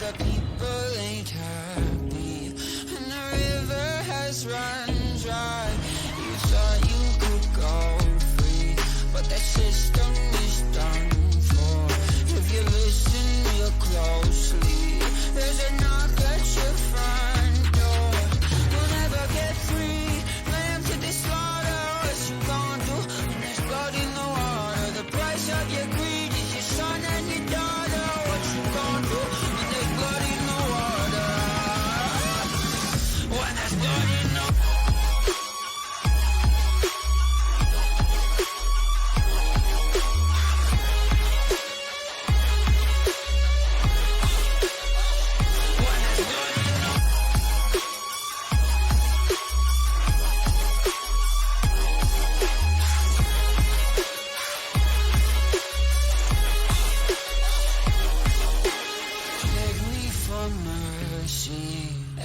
the people ain't happy, and the river has run dry. You thought you could go free, but that system is done for. If you listen real closely, there's a knock at your front door. You'll never get free, lamb to the slaughter. What you gonna do when there's blood in the water? The price of your greed is your son and your daughter. What you gonna do when there's blood in the water? When there's blood in the water.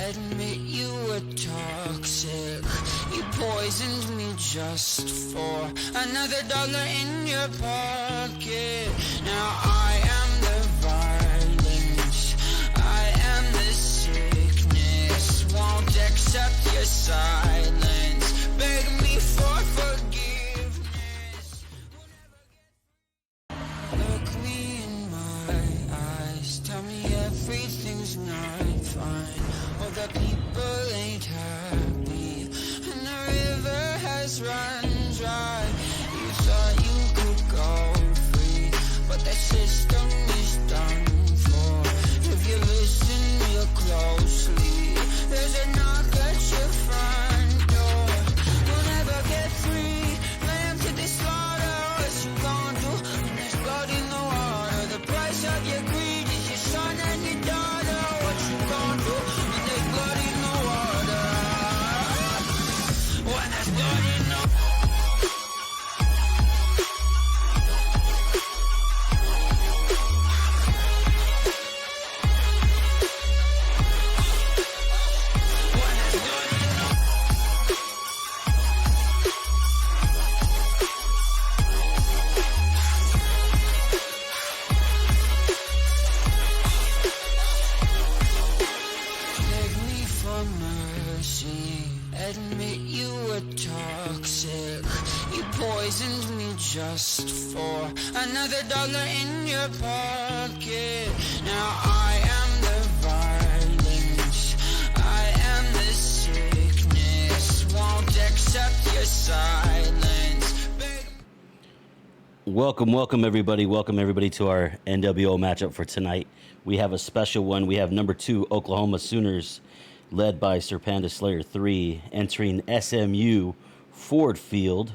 Admit you were toxic. You poisoned me just for another dollar in your pocket. Now I am the violence, I am the sickness. Won't accept your silence. Beg me for forgiveness. Look me in my eyes, tell me everything's not fine. Well, the people ain't happy, and the river has run dry. You thought you could go free, but that system is done for. If you listen real closely, there's a knock at your front door. You'll never get free, lamb to the slaughter. What you gonna do when there's blood in the water? The price of your greed is your son and your daughter. What you gonna do when there's blood in the water? When there's blood in the water. Admit you were toxic. You poisoned me just for another dollar in your pocket. Now I am the violence, I am the sickness. Won't accept your silence. Welcome everybody to our NWO matchup for tonight. We have a special one. We have number 2 Oklahoma Sooners, led by Sir Panda Slayer 3, entering SMU Ford Field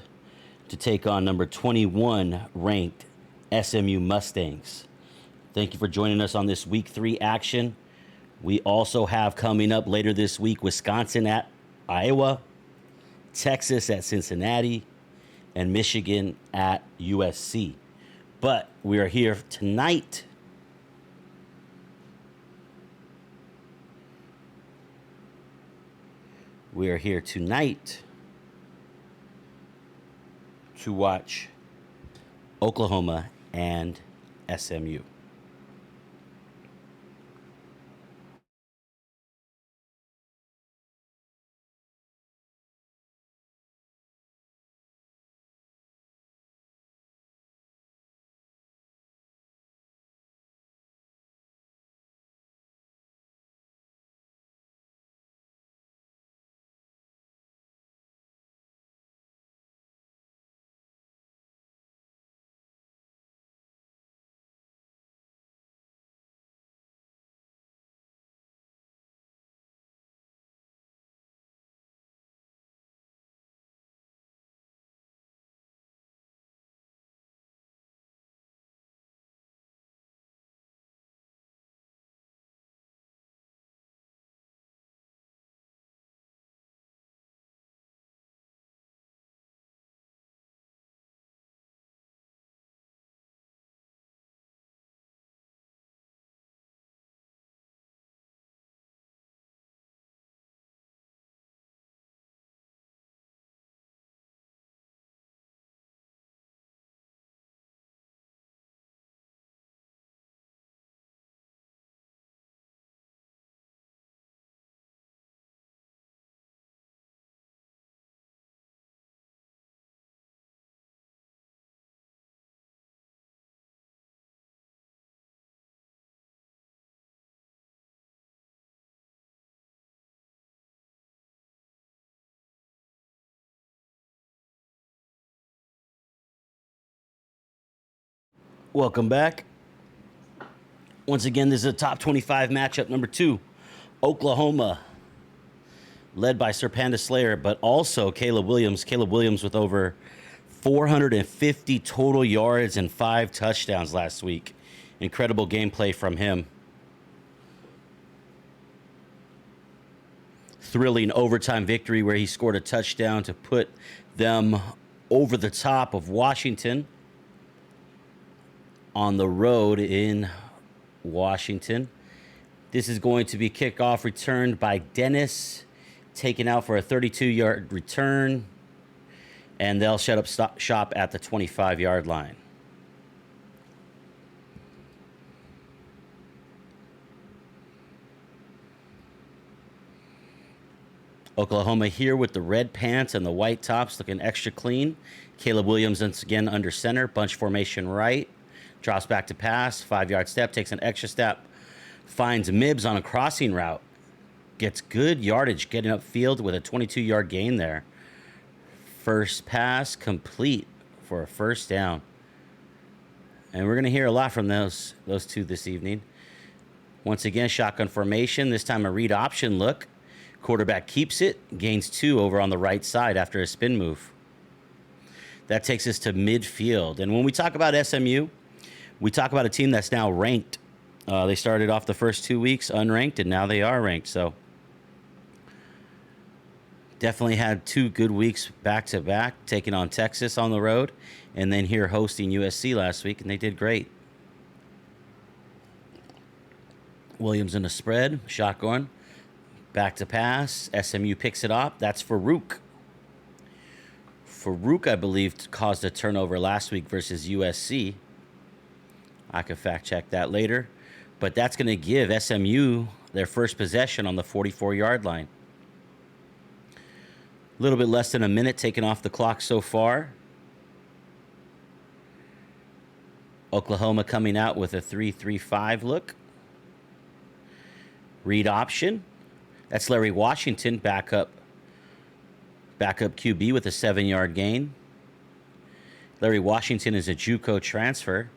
to take on number 21 ranked SMU Mustangs. Thank you for joining us on this week 3 action. We also have coming up later this week Wisconsin at Iowa, Texas at Cincinnati, and Michigan at USC. But we are here tonight to watch Oklahoma and SMU. Welcome back. Once again, this is a top 25 matchup number 2. Oklahoma, led by Sir Panda Slayer, but also Caleb Williams. Caleb Williams with over 450 total yards and 5 touchdowns last week. Incredible gameplay from him. Thrilling overtime victory where he scored a touchdown to put them over the top of Washington on the road in Washington. This is going to be kickoff returned by Dennis, taken out for a 32-yard return, and they'll shut up shop at the 25-yard line. Oklahoma here with the red pants and the white tops, looking extra clean. Caleb Williams once again under center, bunch formation right. Drops back to pass, 5-yard step, takes an extra step. Finds Mibbs on a crossing route. Gets good yardage getting upfield with a 22-yard gain there. First pass complete for a first down. And we're going to hear a lot from those two this evening. Once again, shotgun formation, this time a read option look. Quarterback keeps it, gains 2 over on the right side after a spin move. That takes us to midfield. And when we talk about SMU, we talk about a team that's now ranked. They started off the first 2 weeks unranked, and now they are ranked. So definitely had 2 good weeks back-to-back, taking on Texas on the road, and then here hosting USC last week, and they did great. Williams in the spread, shotgun. Back to pass. SMU picks it up. That's Farouk. Farouk, I believe, caused a turnover last week versus USC. I could fact check that later. But that's going to give SMU their first possession on the 44-yard line. A little bit less than a minute taken off the clock so far. Oklahoma coming out with a 3-3-5 look. Read option. That's Larry Washington, backup QB with a 7-yard gain. Larry Washington is a JUCO transfer.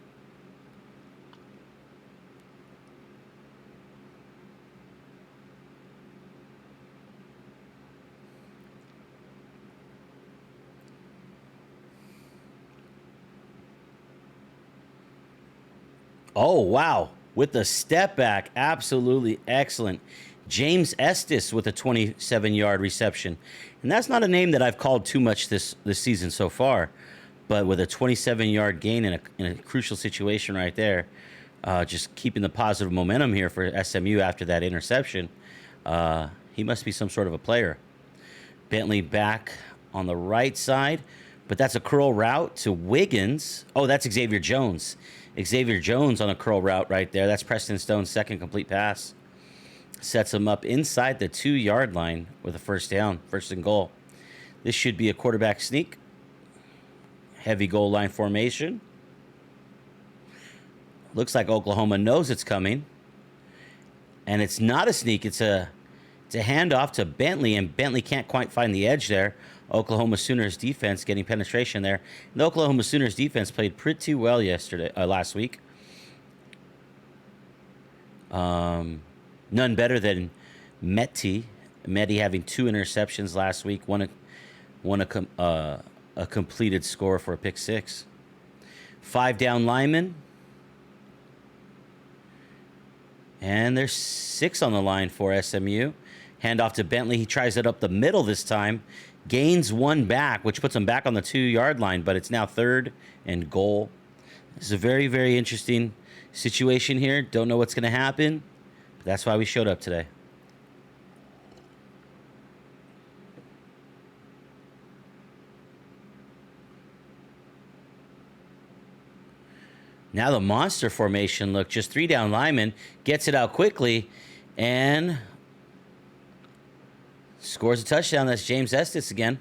Oh, wow. With the step back, absolutely excellent. James Estes with a 27-yard reception. And that's not a name that I've called too much this season so far. But with a 27-yard gain in a crucial situation right there, just keeping the positive momentum here for SMU after that interception, he must be some sort of a player. Bentley back on the right side, but that's a curl route to Wiggins. Oh, that's Xavier Jones. Xavier Jones on a curl route right there. That's Preston Stone's second complete pass. Sets him up inside the 2-yard line with a first down, first and goal. This should be a quarterback sneak. Heavy goal line formation. Looks like Oklahoma knows it's coming. And it's not a sneak. It's a handoff to Bentley, and Bentley can't quite find the edge there. Oklahoma Sooners defense getting penetration there. And the Oklahoma Sooners defense played pretty well last week. None better than Mehdi having 2 interceptions last week, one a completed score for a pick 6. 5 down linemen. And there's 6 on the line for SMU. Handoff to Bentley. He tries it up the middle this time. Gains 1 back, which puts him back on the 2-yard line, but it's now 3rd and goal. This is a very, very interesting situation here. Don't know what's going to happen. That's why we showed up today. Now the monster formation look, just 3 down linemen, gets it out quickly, and scores a touchdown. That's James Estes again.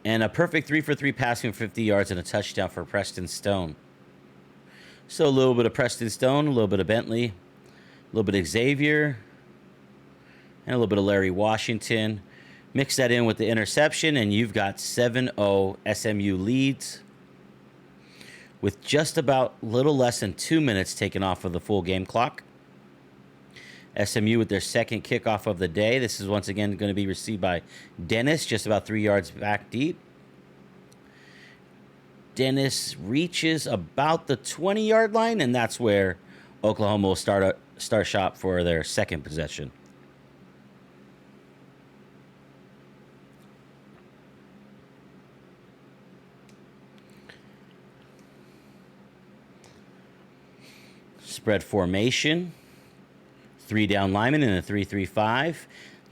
And a perfect 3-for-3 passing for 50 yards and a touchdown for Preston Stone. So a little bit of Preston Stone, a little bit of Bentley, a little bit of Xavier, and a little bit of Larry Washington. Mix that in with the interception, and you've got 7-0 SMU leads. with just about little less than 2 minutes taken off of the full game clock. SMU with their second kickoff of the day. This is once again going to be received by Dennis, just about 3 yards back deep. Dennis reaches about the 20-yard line, and that's where Oklahoma will start shop for their second possession. Spread formation. 3 down linemen in a 3-3-5.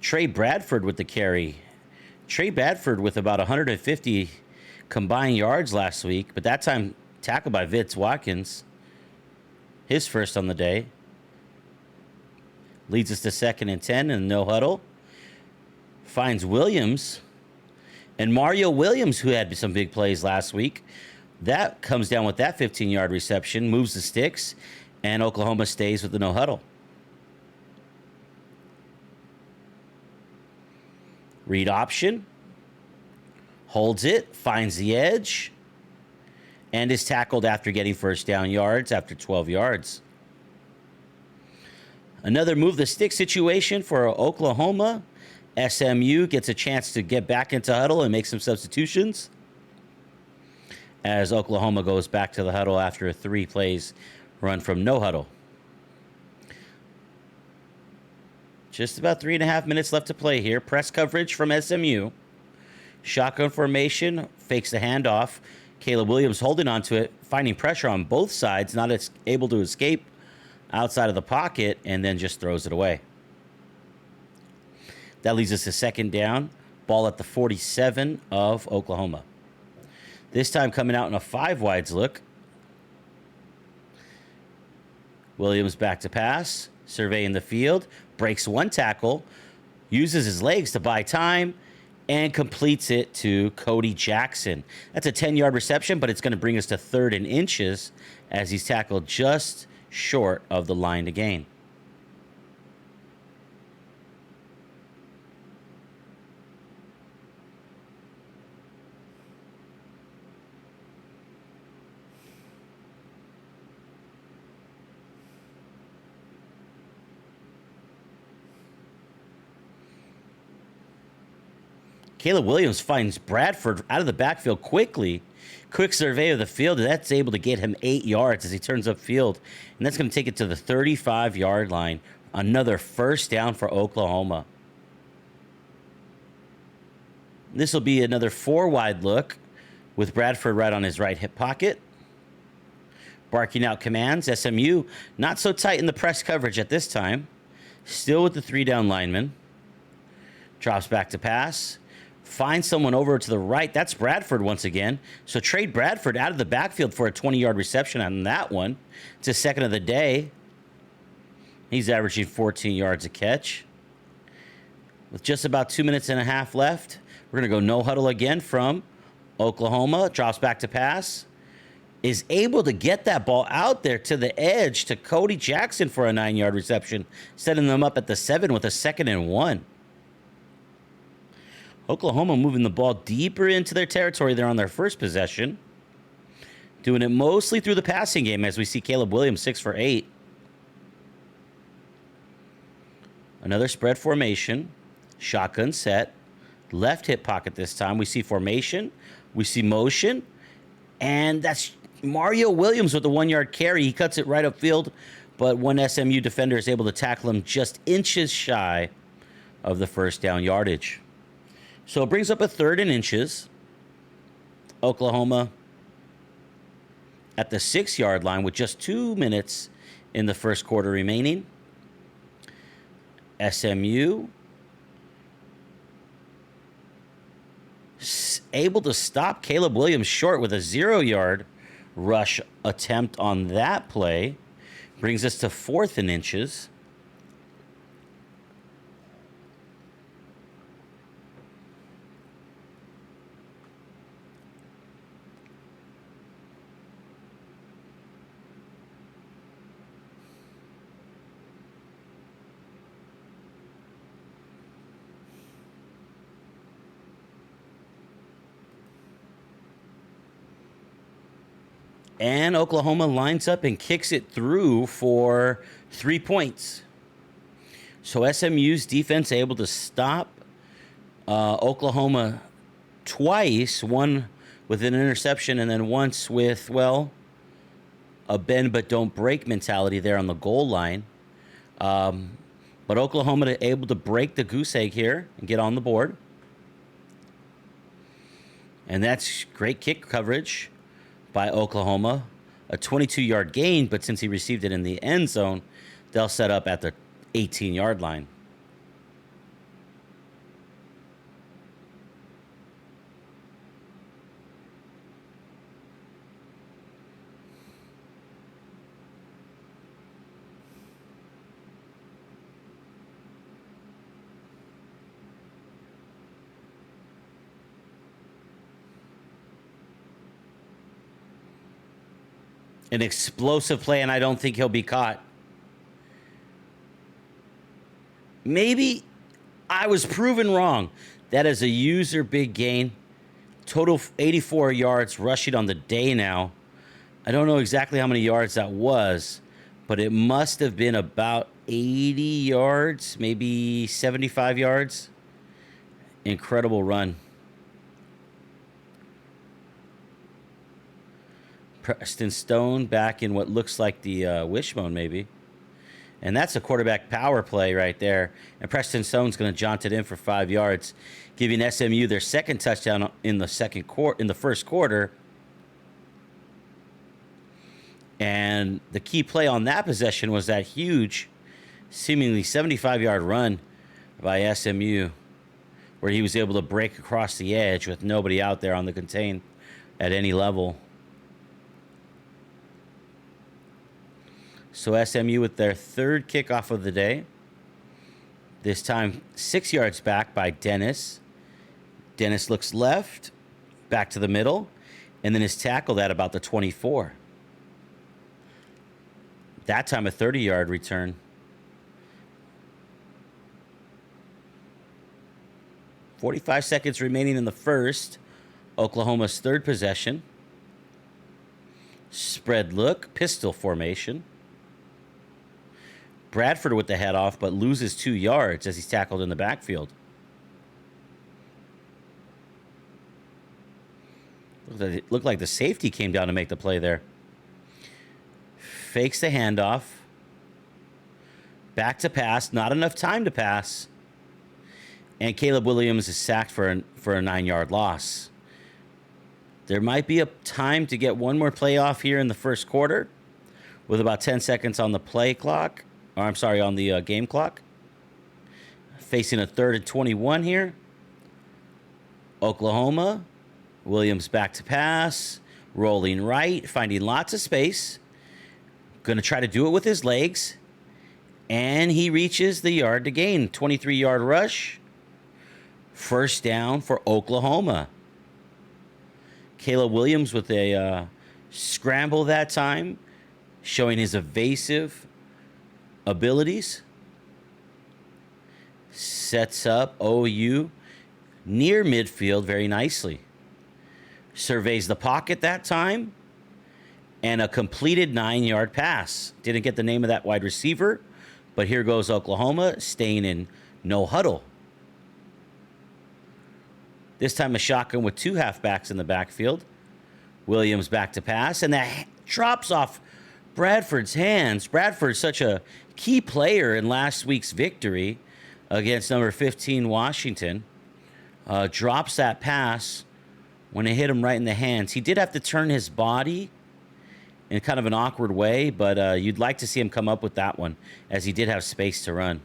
Trey Bradford with the carry. Trey Bradford with about 150 combined yards last week, but that time tackled by Vitz Watkins. His first on the day. Leads us to 2nd and 10 and no huddle. Finds Williams. And Mario Williams, who had some big plays last week, that comes down with that 15-yard reception, moves the sticks, and Oklahoma stays with the no huddle. Read option. Holds it, finds the edge, and is tackled after getting first down yards after 12 yards. Another move the stick situation for Oklahoma. SMU gets a chance to get back into huddle and make some substitutions as Oklahoma goes back to the huddle after a 3 plays run from no huddle. Just about 3.5 minutes left to play here. Press coverage from SMU. Shotgun formation, fakes the handoff. Caleb Williams holding onto it, finding pressure on both sides, not able to escape outside of the pocket, and then just throws it away. That leads us to 2nd down. Ball at the 47 of Oklahoma. This time coming out in a 5 wides look. Williams back to pass, surveying the field, breaks 1 tackle, uses his legs to buy time, and completes it to Cody Jackson. That's a 10-yard reception, but it's going to bring us to 3rd and inches as he's tackled just short of the line to gain. Caleb Williams finds Bradford out of the backfield quickly. Quick survey of the field, and that's able to get him 8 yards as he turns upfield. And that's going to take it to the 35-yard line. Another first down for Oklahoma. This will be another 4 wide look with Bradford right on his right hip pocket. Barking out commands. SMU not so tight in the press coverage at this time. Still with the 3 down linemen. Drops back to pass. Finds someone over to the right. That's Bradford once again. So trade Bradford out of the backfield for a 20-yard reception on that one. It's his 2nd of the day. He's averaging 14 yards a catch. With just about 2.5 minutes left, we're going to go no huddle again from Oklahoma. Drops back to pass. Is able to get that ball out there to the edge to Cody Jackson for a 9-yard reception, setting them up at the 7 with a 2nd and 1. Oklahoma moving the ball deeper into their territory there on their first possession. Doing it mostly through the passing game as we see Caleb Williams 6 for 8. Another spread formation. Shotgun set. Left hip pocket this time. We see formation. We see motion. And that's Mario Williams with the 1-yard carry. He cuts it right upfield, but one SMU defender is able to tackle him just inches shy of the first down yardage. So it brings up a 3rd and inches. Oklahoma at the 6-yard line with just 2 minutes in the first quarter remaining. SMU able to stop Caleb Williams short with a 0-yard rush attempt on that play. Brings us to 4th and inches. And Oklahoma lines up and kicks it through for 3 points. So SMU's defense able to stop Oklahoma twice, one with an interception and then once with, well, a bend but don't break mentality there on the goal line. But Oklahoma able to break the goose egg here and get on the board. And that's great kick coverage by Oklahoma. A 22-yard gain, but since he received it in the end zone, they'll set up at the 18-yard line. An explosive play, and I don't think he'll be caught. Maybe I was proven wrong. That is a user big gain. Total 84 yards rushing on the day now. I don't know exactly how many yards that was, but it must have been about 80 yards, maybe 75 yards. Incredible run. Preston Stone back in what looks like the wishbone, maybe. And that's a quarterback power play right there. And Preston Stone's going to jaunt it in for 5 yards, giving SMU their second touchdown in the first quarter. And the key play on that possession was that huge, seemingly 75-yard run by SMU, where he was able to break across the edge with nobody out there on the contain at any level. So SMU with their third kickoff of the day. This time 6 yards back by Dennis. Dennis looks left, back to the middle, and then is tackled at about the 24. That time a 30-yard return. .45 seconds remaining in the first. Oklahoma's third possession. Spread look, pistol formation. Bradford with the head off, but loses 2 yards as he's tackled in the backfield. Looked like the safety came down to make the play there. Fakes the handoff. Back to pass. Not enough time to pass. And Caleb Williams is sacked for a 9-yard loss. There might be a time to get one more play off here in the first quarter with about 10 seconds on the play clock. Or I'm sorry, on the game clock. Facing a 3rd and 21 here. Oklahoma. Williams back to pass. Rolling right. Finding lots of space. Going to try to do it with his legs. And he reaches the yard to gain. 23-yard rush. First down for Oklahoma. Caleb Williams with a scramble that time. Showing his evasive abilities. Sets up OU near midfield very nicely. Surveys the pocket that time. And a completed 9-yard pass. Didn't get the name of that wide receiver. But here goes Oklahoma staying in no huddle. This time a shotgun with 2 halfbacks in the backfield. Williams back to pass. And that drops off Bradford's hands. Bradford's such a key player in last week's victory against number 15 Washington. Drops that pass when it hit him right in the hands. He did have to turn his body in kind of an awkward way, but you'd like to see him come up with that one, as he did have space to run.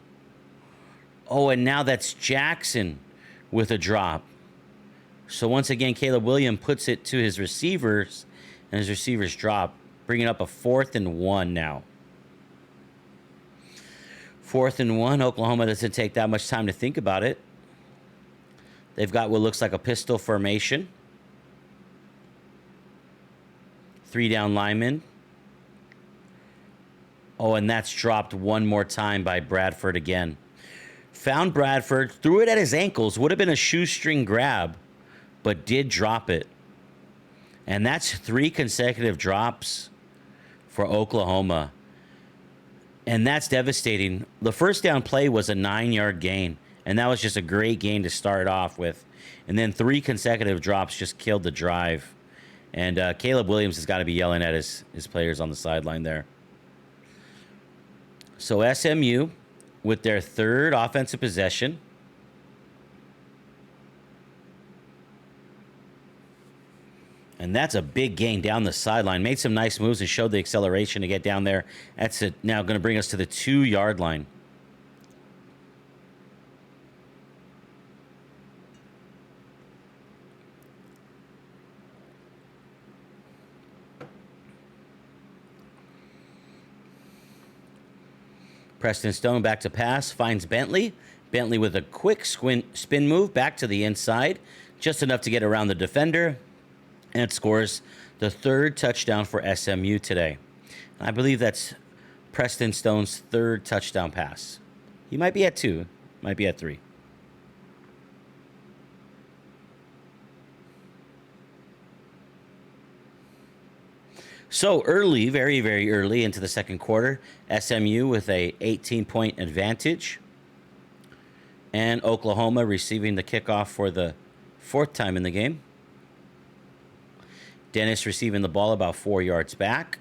Oh, and now that's Jackson with a drop. So once again, Caleb Williams puts it to his receivers, and his receivers drop, bringing up a 4th and 1 now. 4th and 1. Oklahoma doesn't take that much time to think about it. They've got what looks like a pistol formation. 3 down linemen. Oh, and that's dropped one more time by Bradford again. Found Bradford, threw it at his ankles. Would have been a shoestring grab, but did drop it. And that's 3 consecutive drops for Oklahoma. And that's devastating. The first down play was a 9-yard gain, and that was just a great gain to start off with. And then 3 consecutive drops just killed the drive. And Caleb Williams has got to be yelling at his players on the sideline there. So SMU, with their 3rd offensive possession, and that's a big gain down the sideline. Made some nice moves and showed the acceleration to get down there. That's now going to bring us to the 2-yard line. Preston Stone back to pass, finds Bentley. Bentley with a quick spin move back to the inside, just enough to get around the defender, and it scores the 3rd touchdown for SMU today. And I believe that's Preston Stone's 3rd touchdown pass. He might be at 2, might be at 3. So early, very, very early into the second quarter, SMU with a 18-point advantage. And Oklahoma receiving the kickoff for the 4th time in the game. Dennis receiving the ball about 4 yards back.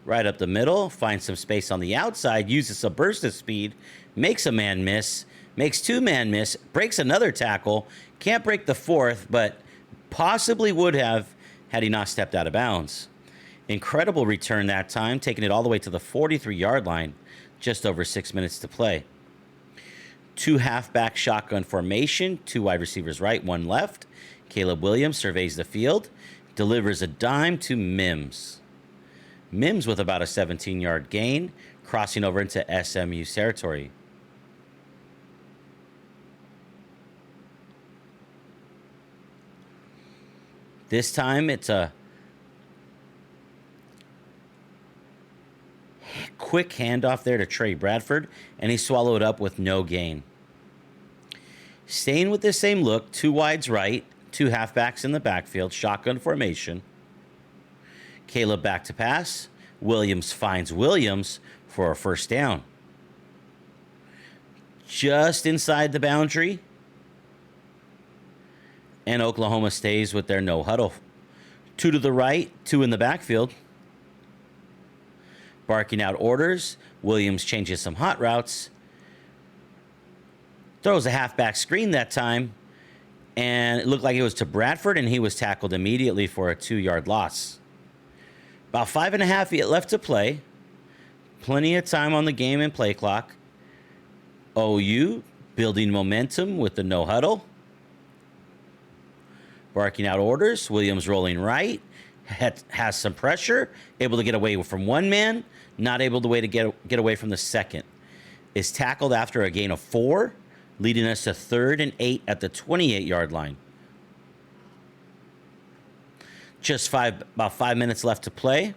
Right up the middle, finds some space on the outside, uses a burst of speed, makes a man miss, makes 2 man miss, breaks another tackle, can't break the 4th, but possibly would have had he not stepped out of bounds. Incredible return that time, taking it all the way to the 43-yard line, just over 6 minutes to play. 2 halfback shotgun formation, 2 wide receivers right, 1 left. Caleb Williams surveys the field, delivers a dime to Mims. Mims with about a 17-yard gain, crossing over into SMU territory. This time it's a quick handoff there to Trey Bradford, and he swallowed up with no gain. Staying with the same look, 2 wides right, 2 halfbacks in the backfield, shotgun formation. Caleb back to pass. Williams finds Williams for a 1st down. Just inside the boundary. And Oklahoma stays with their no huddle. 2 to the right, 2 in the backfield. Barking out orders. Williams changes some hot routes. Throws a halfback screen that time. And it looked like it was to Bradford, and he was tackled immediately for a 2-yard loss. About 5.5 left to play. Plenty of time on the game and play clock. OU building momentum with the no huddle. Barking out orders. Williams rolling right. Has some pressure. Able to get away from 1 man. Not able to get away from the second. Is tackled after a gain of 4. Leading us to 3rd and 8 at the 28-yard line. Just about 5 minutes left to play.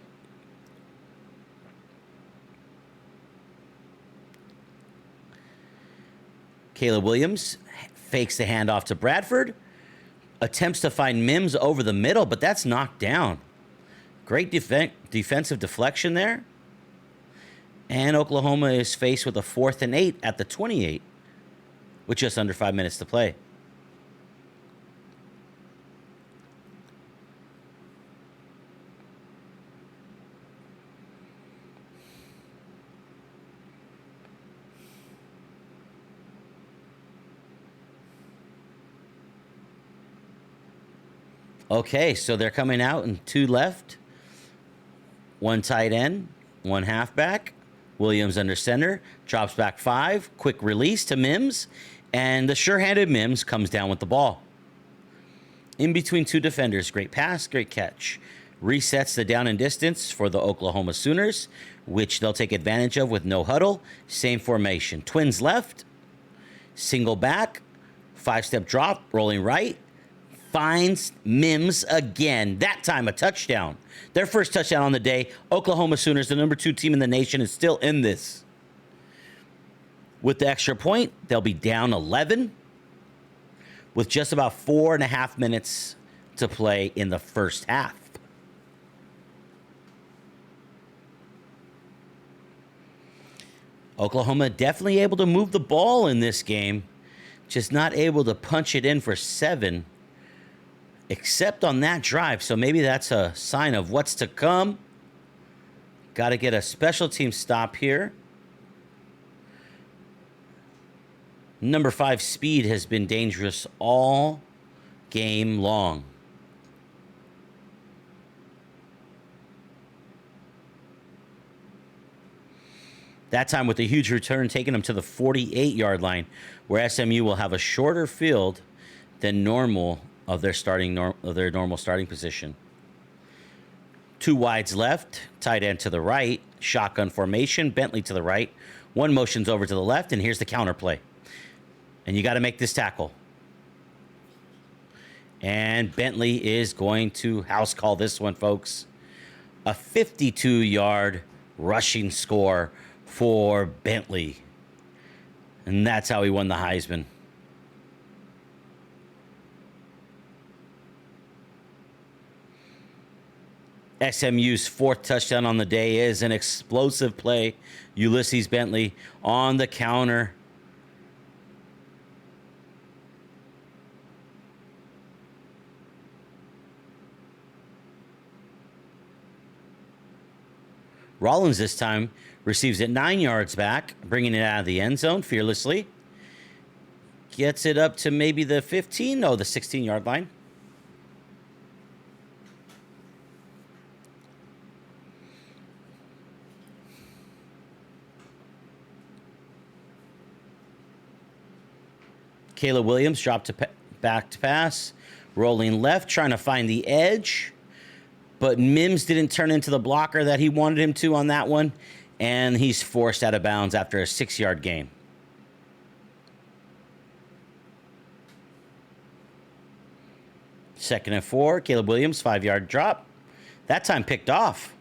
Caleb Williams fakes the handoff to Bradford. Attempts to find Mims over the middle, but that's knocked down. Great defensive deflection there. And Oklahoma is faced with a 4th and 8 at the 28. With just under 5 minutes to play. Okay, so they're coming out and 2 left. 1 tight end, 1 halfback. Williams under center, drops back 5. Quick release to Mims. And the sure-handed Mims comes down with the ball. In between 2 defenders. Great pass, great catch. Resets the down and distance for the Oklahoma Sooners, which they'll take advantage of with no huddle. Same formation. Twins left. Single back. 5-step drop, rolling right. Finds Mims again. That time a touchdown. Their first touchdown on the day. Oklahoma Sooners, the number 2 team in the nation, is still in this. With the extra point, they'll be down 11 with just about 4.5 minutes to play in the first half. Oklahoma definitely able to move the ball in this game, just not able to punch it in for 7, except on that drive. So maybe that's a sign of what's to come. Got to get a special team stop here. Number 5, Speed, has been dangerous all game long. That time with a huge return, taking them to the 48-yard line, where SMU will have a shorter field than normal of their normal starting position. 2 wides left, tight end to the right, shotgun formation, Bentley to the right. 1 motions over to the left, and here's the counter play. And you got to make this tackle. And Bentley is going to house call this one, folks. A 52-yard rushing score for Bentley. And that's how he won the Heisman. SMU's 4th touchdown on the day is an explosive play. Ulysses Bentley on the counter. Rollins this time receives it 9 yards back, bringing it out of the end zone fearlessly. Gets it up to maybe the 15, no, the 16-yard line. Caleb Williams dropped back to pass, rolling left, trying to find the edge. But Mims didn't turn into the blocker that he wanted him to on that one, and he's forced out of bounds after a 6-yard gain. Second and 4, Caleb Williams, 5-yard drop. That time picked off.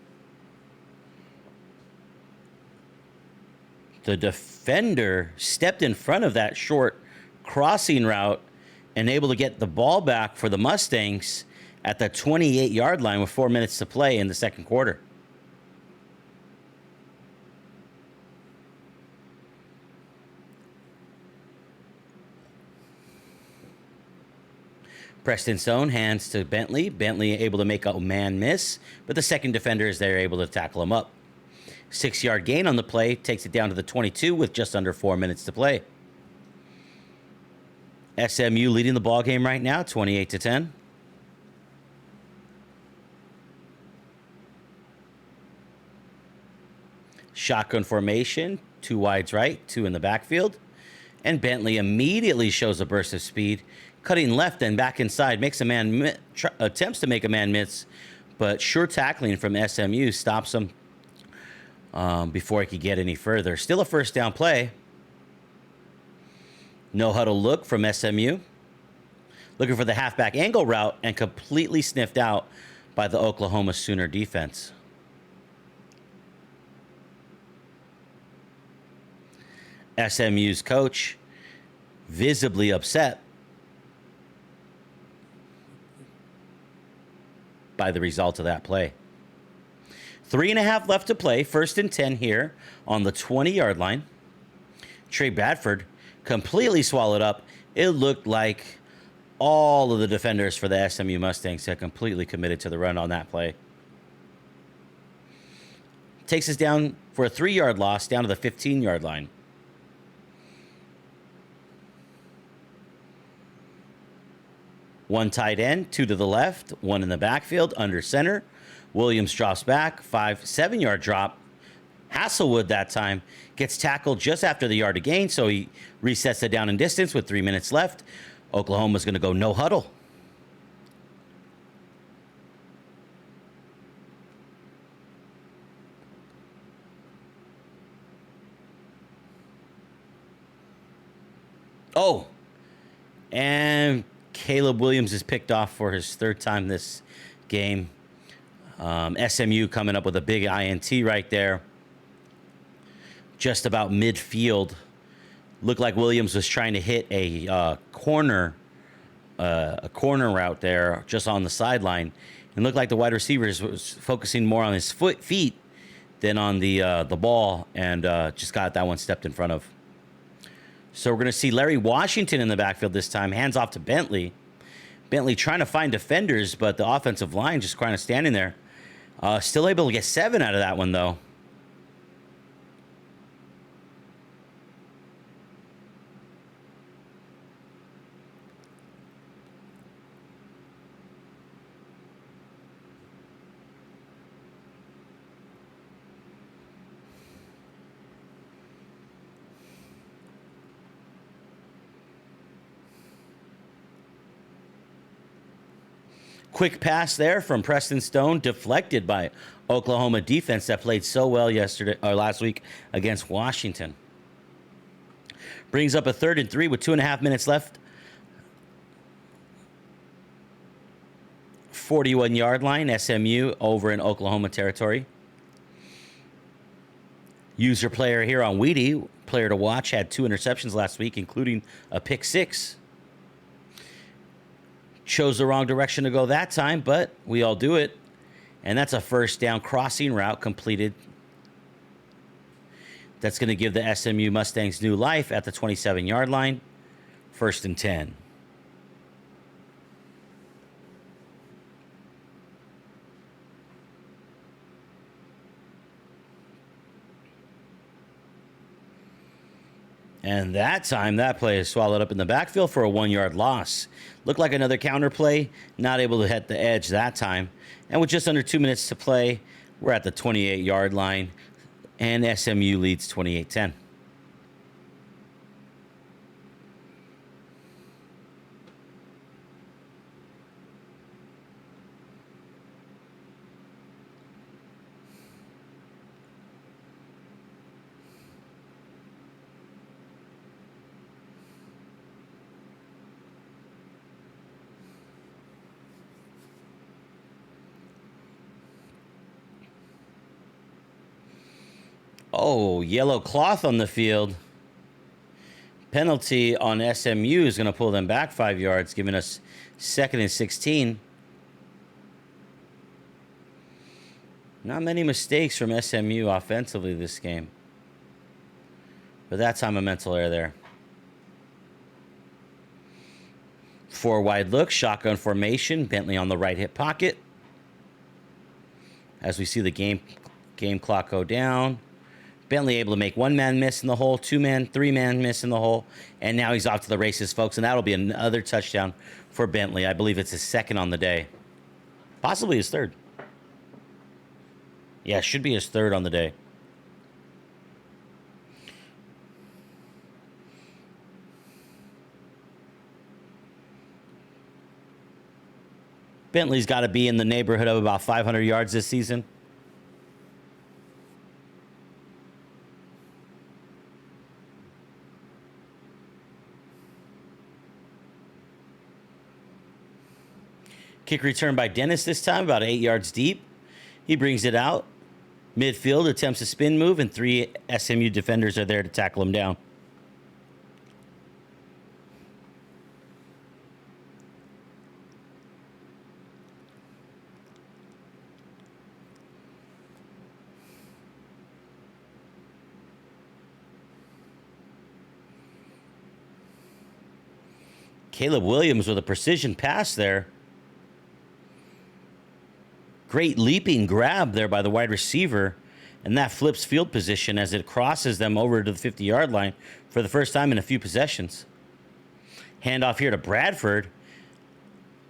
The defender stepped in front of that short crossing route and able to get the ball back for the Mustangs at the 28-yard line with 4 minutes to play in the second quarter. Preston Stone hands to Bentley. Bentley able to make a man miss, but the second defender is there able to tackle him up. 6-yard gain on the play takes it down to the 22 with just under 4 minutes to play. SMU leading the ball game right now, 28-10. Shotgun formation, 2 wides right, 2 in the backfield. And Bentley immediately shows a burst of speed, cutting left and back inside, makes a man attempts to make a man miss, but sure tackling from SMU stops him before he could get any further. Still a first down play. No huddle look from SMU. Looking for the halfback angle route and completely sniffed out by the Oklahoma Sooner defense. SMU's coach visibly upset by the result of that play. 3.5 left to play. 1st and 10 here on the 20-yard line. Trey Bradford completely swallowed up. It looked like all of the defenders for the SMU Mustangs had completely committed to the run on that play. Takes us down for a 3-yard loss down to the 15-yard line. One tight end, 2 to the left, 1 in the backfield, under center. Williams drops back, 7-yard drop. Hasselwood that time gets tackled just after the yard of gain, so he resets it down in distance with 3 minutes left. Oklahoma's going to go no huddle. Oh, and Caleb Williams is picked off for his 3rd time this game. SMU coming up with a big INT right there. Just about midfield. Looked like Williams was trying to hit a corner route there just on the sideline. And looked like the wide receiver was focusing more on his feet than on the ball, and just got that one stepped in front of. So we're going to see Larry Washington in the backfield this time. Hands off to Bentley. Bentley trying to find defenders, but the offensive line just kind of standing there. Still able to get 7 out of that one, though. Quick pass there from Preston Stone, deflected by Oklahoma defense that played so well last week against Washington. Brings up a 3rd and 3 with 2.5 minutes left. 41-yard line, SMU over in Oklahoma territory. User player here on Weedy, player to watch, had 2 interceptions last week, including a pick 6. Chose the wrong direction to go that time, but we all do it. And that's a first down crossing route completed. That's going to give the SMU Mustangs new life at the 27-yard line. 1st and 10. And that time, that play is swallowed up in the backfield for a 1-yard loss. Looked like another counter play, not able to hit the edge that time. And with just under 2 minutes to play, we're at the 28-yard line, and SMU leads 28-10. Oh, yellow cloth on the field. Penalty on SMU is going to pull them back 5 yards, giving us 2nd and 16. Not many mistakes from SMU offensively this game. But that time a mental error there. 4 wide look, shotgun formation. Bentley on the right hip pocket. As we see the game clock go down. Bentley able to make 1-man miss in the hole, 2-man, 3-man miss in the hole, and now he's off to the races, folks, and that'll be another touchdown for Bentley. I believe it's his 2nd on the day. Possibly his 3rd. Yeah, should be his 3rd on the day. Bentley's got to be in the neighborhood of about 500 yards this season. Kick return by Dennis this time, about 8 yards deep. He brings it out. Midfield attempts a spin move, and 3 SMU defenders are there to tackle him down. Caleb Williams with a precision pass there. Great leaping grab there by the wide receiver, and that flips field position as it crosses them over to the 50-yard line for the first time in a few possessions. Handoff here to Bradford,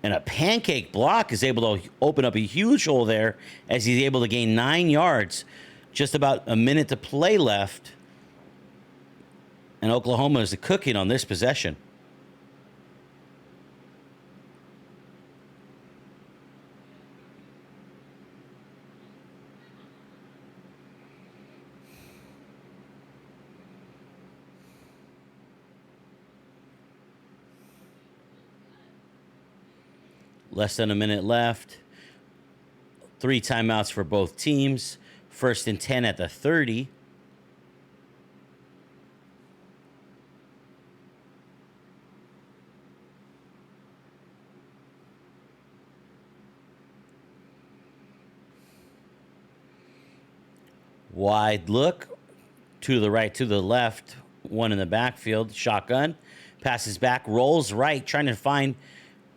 and a pancake block is able to open up a huge hole there as he's able to gain 9 yards. Just about a minute to play left, and Oklahoma is cooking on this possession. Less than a minute left. 3 timeouts for both teams. 1st and 10 at the 30. Wide look, two to the right, two to the left, one in the backfield, shotgun, passes back, rolls right, trying to find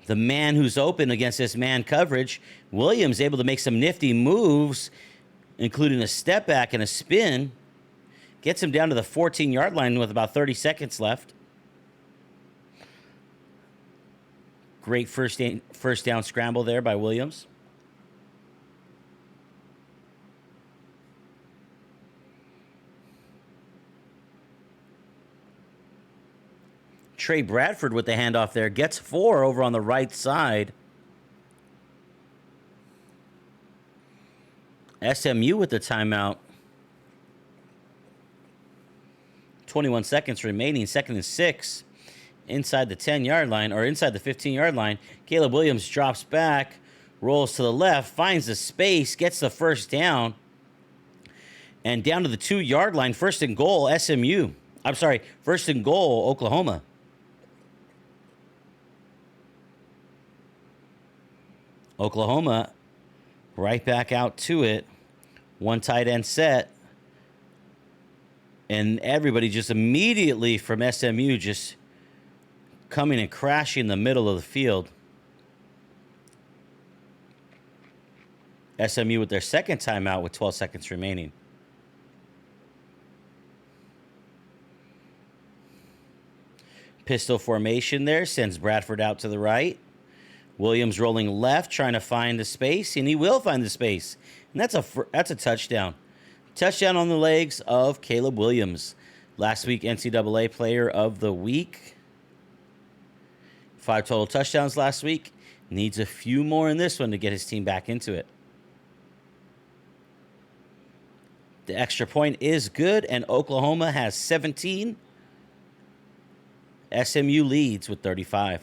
the man who's open against this man coverage. Williams able to make some nifty moves, including a step back and a spin. Gets him down to the 14-yard line with about 30 seconds left. Great first down scramble there by Williams. Trey Bradford with the handoff there. Gets 4 over on the right side. SMU with the timeout. 21 seconds remaining. 2nd and 6. Inside the 10-yard line, or inside the 15-yard line. Caleb Williams drops back. Rolls to the left. Finds the space. Gets the first down. And down to the 2-yard line. 1st and goal, SMU. I'm sorry, 1st and goal, Oklahoma. Oklahoma right back out to it. One tight end set. And everybody just immediately from SMU just coming and crashing in the middle of the field. SMU with their second timeout with 12 seconds remaining. Pistol formation there, sends Bradford out to the right. Williams rolling left, trying to find the space, and he will find the space. And that's a touchdown. Touchdown on the legs of Caleb Williams. Last week, NCAA Player of the Week. 5 total touchdowns last week. Needs a few more in this one to get his team back into it. The extra point is good, and Oklahoma has 17. SMU leads with 35.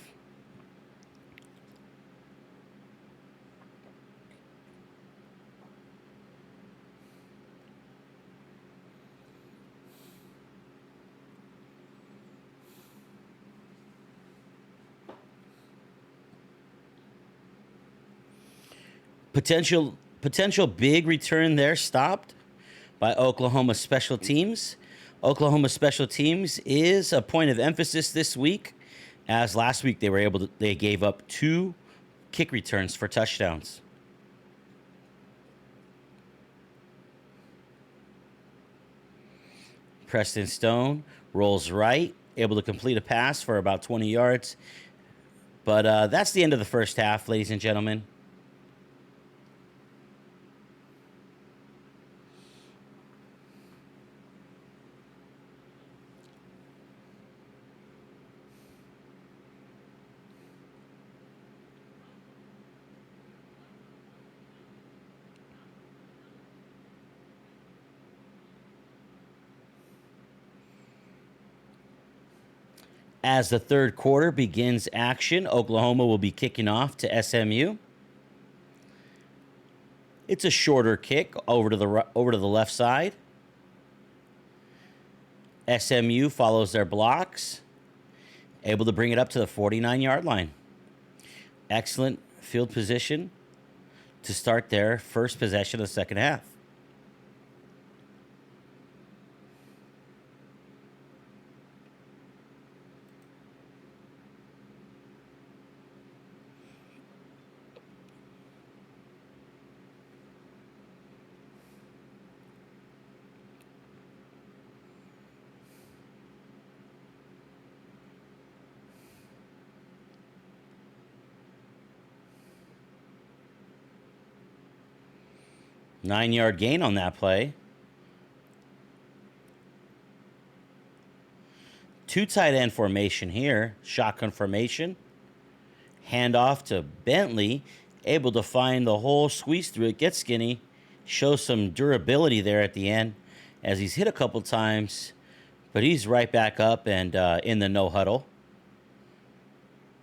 Potential big return there stopped by Oklahoma special teams. Oklahoma special teams is a point of emphasis this week, as last week they gave up 2 kick returns for touchdowns. Preston Stone rolls right, able to complete a pass for about 20 yards. But that's the end of the first half, ladies and gentlemen. As the third quarter begins action, Oklahoma will be kicking off to SMU. It's a shorter kick over to the left side. SMU follows their blocks, able to bring it up to the 49-yard line. Excellent field position to start their first possession of the second half. Nine-yard gain on that play. 2 tight end formation here. Shotgun formation. Handoff to Bentley. Able to find the hole, squeeze through it, get skinny. Shows some durability there at the end as he's hit a couple times. But he's right back up and in the no huddle.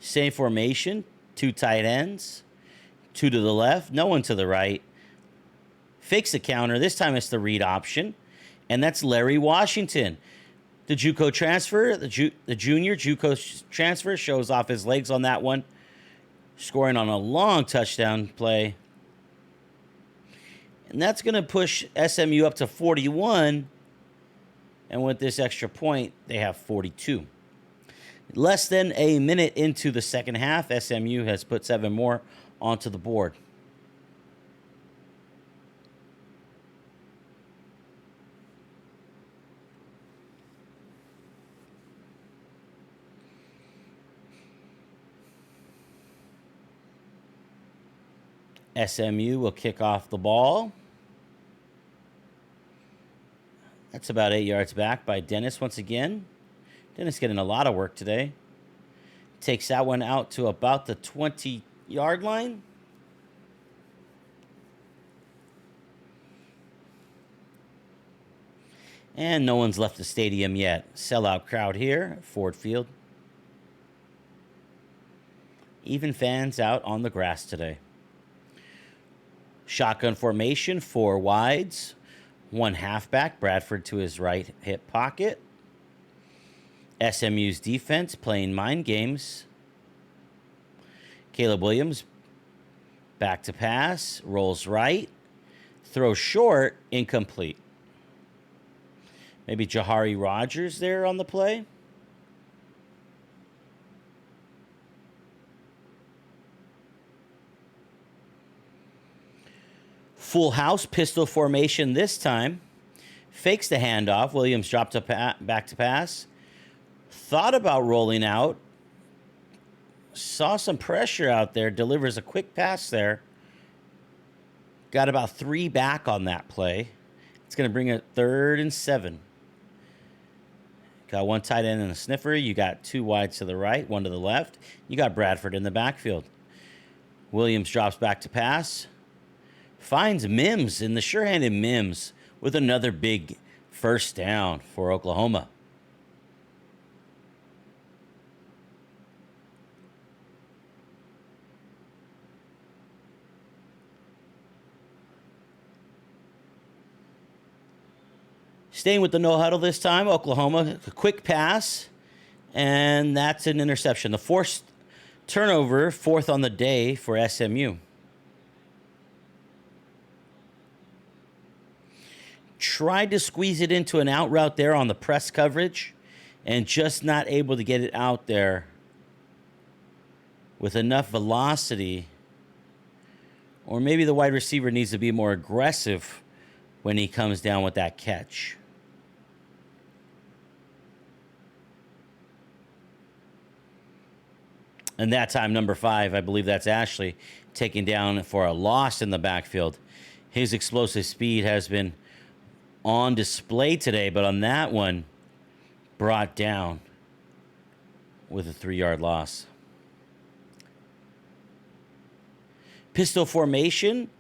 Same formation. 2 tight ends. 2 to the left. No one to the right. Fakes the counter. This time it's the read option. And that's Larry Washington. The JUCO transfer, the junior JUCO transfer, shows off his legs on that one. Scoring on a long touchdown play. And that's going to push SMU up to 41. And with this extra point, they have 42. Less than a minute into the second half, SMU has put 7 more onto the board. SMU will kick off the ball. That's about 8 yards back by Dennis once again. Dennis getting a lot of work today. Takes that one out to about the 20-yard line. And no one's left the stadium yet. Sellout crowd here at Ford Field. Even fans out on the grass today. Shotgun formation, 4 wides. 1 halfback, Bradford to his right hip pocket. SMU's defense playing mind games. Caleb Williams back to pass, rolls right, throws short, incomplete. Maybe Jahari Rogers there on the play. Full house, pistol formation this time. Fakes the handoff. Williams dropped back to pass. Thought about rolling out. Saw some pressure out there. Delivers a quick pass there. Got about 3 back on that play. It's going to bring it 3rd and 7. Got 1 tight end and a sniffer. You got 2 wides to the right, 1 to the left. You got Bradford in the backfield. Williams drops back to pass. Finds Mims in the sure-handed Mims with another big first down for Oklahoma. Staying with the no huddle this time, Oklahoma, a quick pass, and that's an interception. The forced turnover, 4th on the day for SMU. Tried to squeeze it into an out route there on the press coverage and just not able to get it out there with enough velocity. Or maybe the wide receiver needs to be more aggressive when he comes down with that catch. And that time, number 5, I believe that's Ashley, taken down for a loss in the backfield. His explosive speed has been on display today, but on that one, brought down with a 3-yard loss. Pistol formation,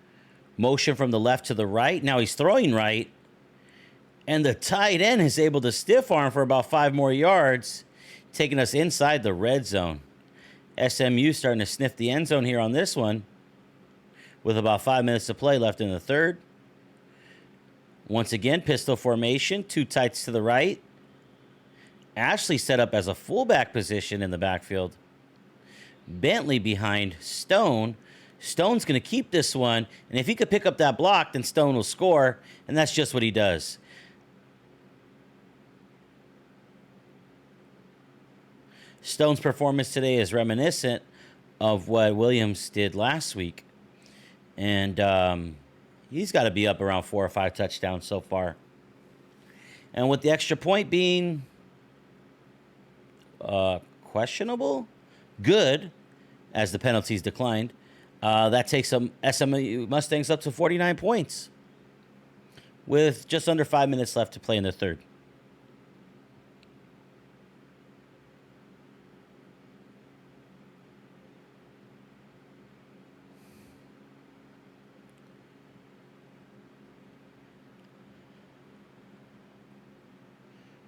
motion from the left to the right. Now he's throwing right, and the tight end is able to stiff arm for about 5 more yards, taking us inside the red zone. SMU starting to sniff the end zone here on this one with about 5 minutes to play left in the third. Once again, pistol formation, 2 tights to the right. Ashley set up as a fullback position in the backfield. Bentley behind Stone. Stone's going to keep this one, and if he could pick up that block, then Stone will score, and that's just what he does. Stone's performance today is reminiscent of what Williams did last week, and he's got to be up around 4 or 5 touchdowns so far. And with the extra point being questionable, good, as the penalties declined, that takes some SMU Mustangs up to 49 points with just under 5 minutes left to play in the third.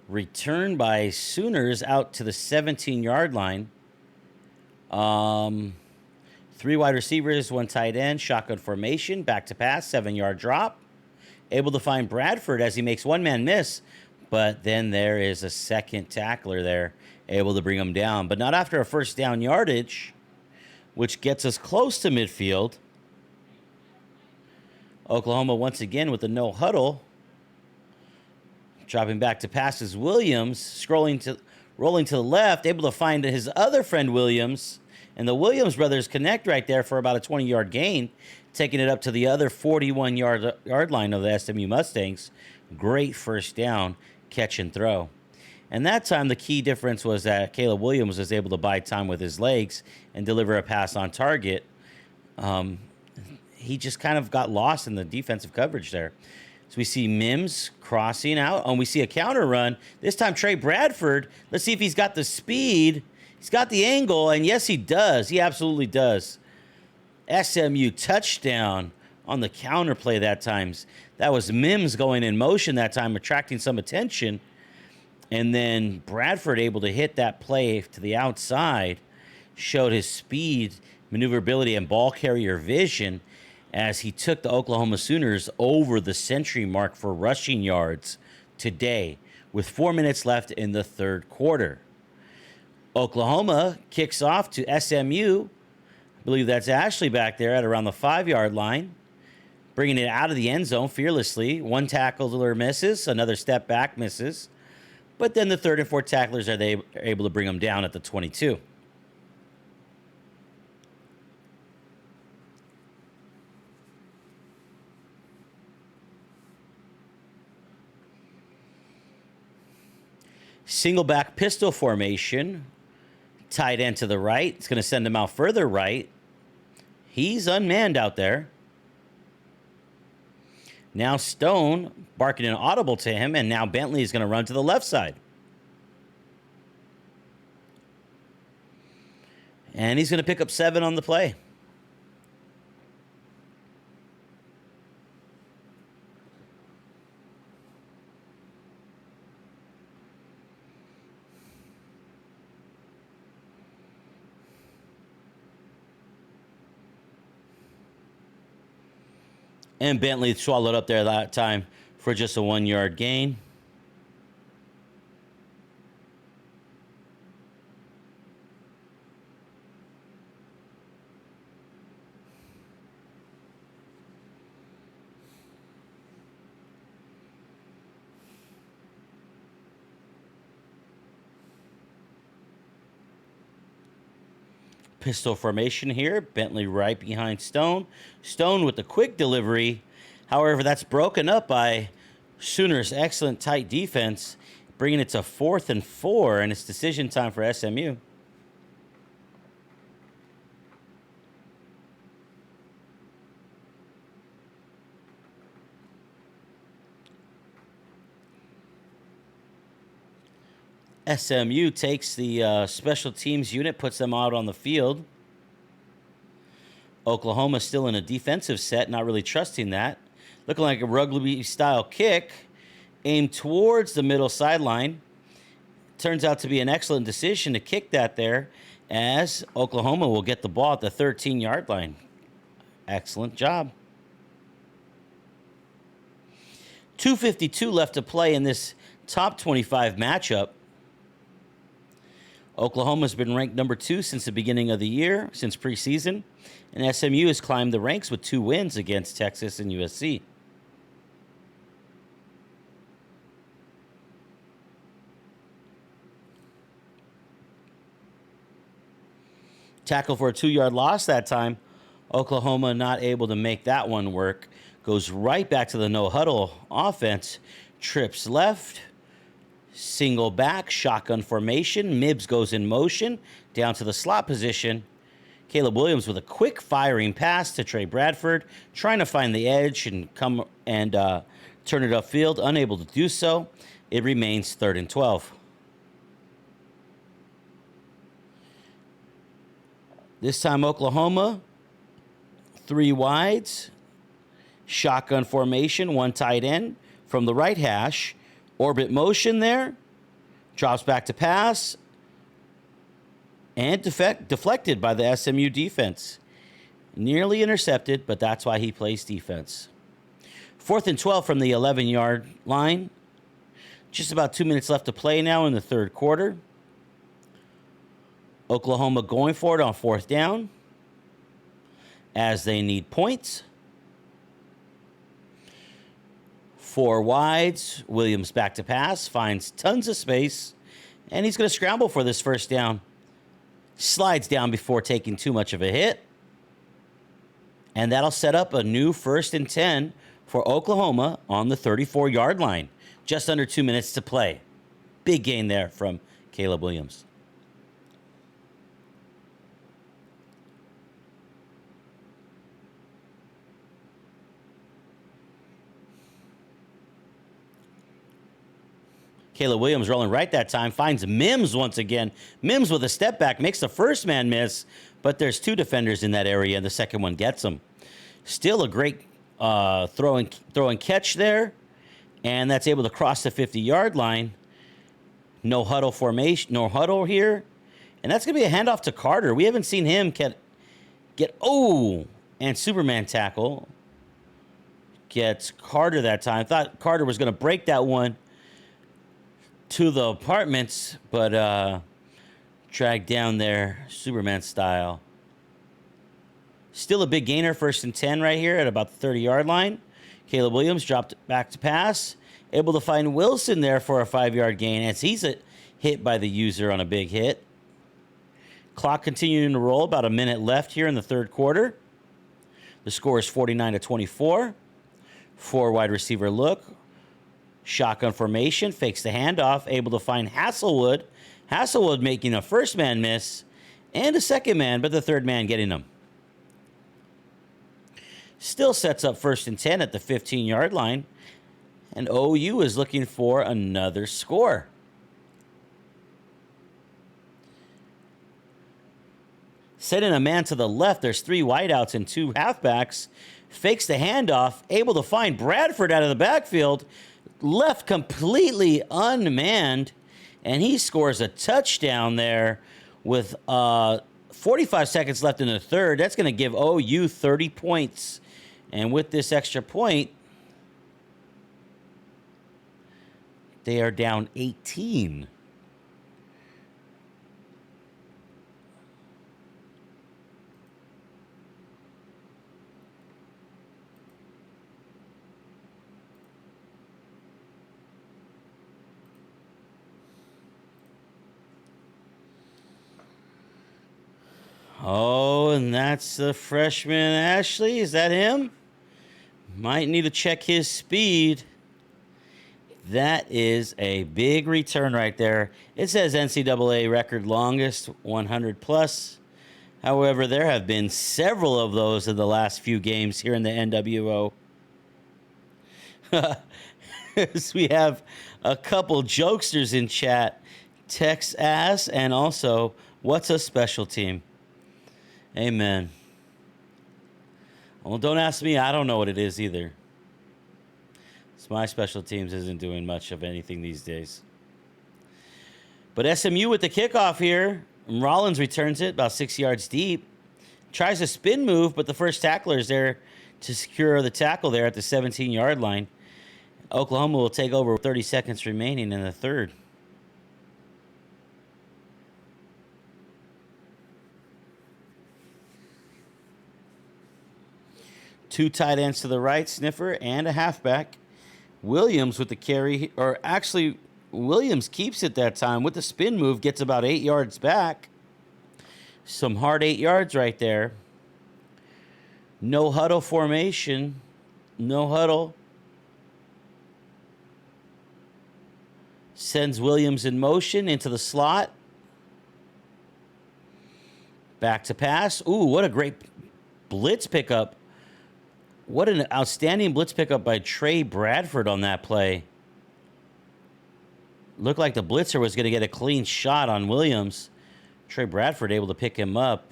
Return by Sooners out to the 17-yard line. 3 wide receivers, 1 tight end, shotgun formation, back to pass, 7-yard drop. Able to find Bradford as he makes one man miss, but then there is a second tackler there, able to bring him down. But not after a first down yardage, which gets us close to midfield. Oklahoma once again with the no huddle. Dropping back to passes Williams, rolling to the left, able to find his other friend Williams. And the Williams brothers connect right there for about a 20-yard gain, taking it up to the other 41-yard line of the SMU Mustangs. Great first down, catch and throw. And that time, the key difference was that Caleb Williams was able to buy time with his legs and deliver a pass on target. He just kind of got lost in the defensive coverage there. So we see Mims crossing out, and we see a counter run. This time, Trey Bradford. Let's see if he's got the speed. He's got the angle, and yes, he does. He absolutely does. SMU touchdown on the counter play that time. That was Mims going in motion that time, attracting some attention. And then Bradford able to hit that play to the outside, showed his speed, maneuverability, and ball carrier vision as he took the Oklahoma Sooners over the century mark for rushing yards today with 4 minutes left in the third quarter. Oklahoma kicks off to SMU. I believe that's Ashley back there at around the 5-yard line, bringing it out of the end zone fearlessly. One tackler misses, another step back misses. But then the third and fourth tacklers are able to bring them down at the 22. Single back pistol formation. Tight end to the right. It's going to send him out further right. He's unmanned out there. Now Stone barking an audible to him, and now Bentley is going to run to the left side. And he's going to pick up 7 on the play. And Bentley swallowed up there that time for just a 1-yard gain. Pistol formation here. Bentley right behind Stone. Stone with the quick delivery. However, that's broken up by Sooners' excellent tight defense, bringing it to 4th and 4, and it's decision time for SMU. SMU takes the special teams unit, puts them out on the field. Oklahoma still in a defensive set, not really trusting that. Looking like a rugby-style kick aimed towards the middle sideline. Turns out to be an excellent decision to kick that there, as Oklahoma will get the ball at the 13-yard line. Excellent job. 2:52 left to play in this top 25 matchup. Oklahoma's been ranked number 2 since the beginning of the year, since preseason, and SMU has climbed the ranks with 2 wins against Texas and USC. Tackle for a 2-yard loss that time. Oklahoma not able to make that one work. Goes right back to the no-huddle offense. Trips left. Single back, shotgun formation. Mibbs goes in motion down to the slot position. Caleb Williams with a quick firing pass to Trey Bradford, trying to find the edge and come and turn it upfield. Unable to do so. It remains 3rd and 12. This time Oklahoma, 3 wides, shotgun formation, 1 tight end from the right hash. Orbit motion there, drops back to pass, and deflected by the SMU defense. Nearly intercepted, but that's why he plays defense. 4th and 12 from the 11-yard line. Just about 2 minutes left to play now in the third quarter. Oklahoma going for it on 4th down as they need points. Four wides. Williams back to pass. Finds tons of space. And he's going to scramble for this first down. Slides down before taking too much of a hit. And that'll set up a new 1st and 10 for Oklahoma on the 34-yard line. Just under 2 minutes to play. Big gain there from Caleb Williams. Caleb Williams rolling right that time. Finds Mims once again. Mims with a step back. Makes the first man miss. But there's 2 defenders in that area, and the second one gets him. Still a great throw and catch there. And that's able to cross the 50-yard line. No huddle formation. No huddle here. And that's going to be a handoff to Carter. We haven't seen him get and Superman tackle. Gets Carter that time. Thought Carter was going to break that one to the apartments, but dragged down there Superman style. Still a big gainer, 1st and 10 right here at about the 30-yard line. Caleb Williams dropped back to pass. Able to find Wilson there for a 5-yard gain as he's hit by the user on a big hit. Clock continuing to roll. About a minute left here in the third quarter. The score is 49-24. 4 wide receiver look. Shotgun formation, fakes the handoff, able to find Hasselwood. Hasselwood making a first man miss and a second man, but the third man getting him. Still sets up 1st and 10 at the 15-yard line, and OU is looking for another score. Sending a man to the left, there's 3 wideouts and 2 halfbacks. Fakes the handoff, able to find Bradford out of the backfield. Left completely unmanned, and he scores a touchdown there with 45 seconds left in the third. That's going to give OU 30 points. And with this extra point, they are down 18. Oh, and that's the freshman Ashley. Is that him? Might need to check his speed. That is a big return right there. It says NCAA record longest, 100 plus. However, there have been several of those in the last few games here in the NWO. We have a couple jokesters in chat. Tex ass and also, what's a special team? Amen. Well, don't ask me. I don't know what it is either. So my special teams isn't doing much of anything these days. But SMU with the kickoff here. Rollins returns it about 6 yards deep. Tries a spin move, but the first tackler is there to secure the tackle there at the 17-yard line. Oklahoma will take over with 30 seconds remaining in the third. Two tight ends to the right, Sniffer and a halfback. Williams with the carry, or actually Williams keeps it that time with the spin move, gets about 8 yards back. Some hard 8 yards right there. No huddle formation. No huddle. Sends Williams in motion into the slot. Back to pass. Ooh, what a great blitz pickup. What an outstanding blitz pickup by Trey Bradford on that play. Looked like the blitzer was going to get a clean shot on Williams. Trey Bradford able to pick him up.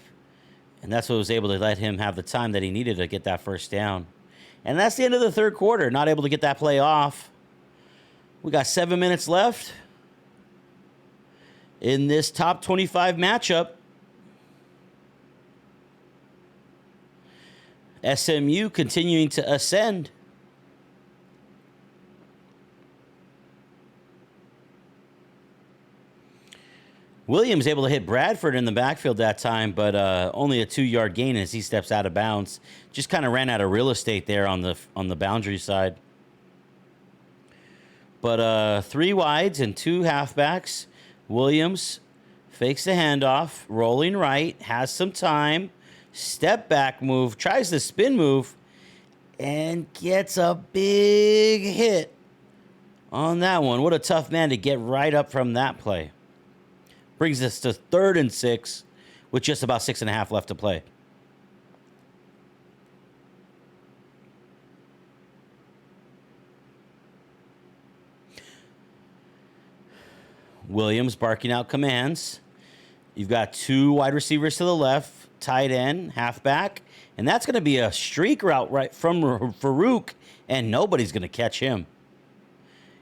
And that's what was able to let him have the time that he needed to get that first down. And that's the end of the third quarter. Not able to get that play off. We got 7 minutes left in this top 25 matchup. SMU continuing to ascend. Williams able to hit Bradford in the backfield that time, but only a 2-yard gain as he steps out of bounds. Just kind of ran out of real estate there on the boundary side. But 3 wides and 2 halfbacks. Williams fakes the handoff, rolling right, has some time, step back move, tries the spin move, and gets a big hit on that one. What a tough man to get right up from that play. Brings us to 3rd and 6 with just about 6.5 left to play. Williams barking out commands. You've got 2 wide receivers to the left, tight end, halfback, and that's going to be a streak route right from Farouk, and nobody's going to catch him.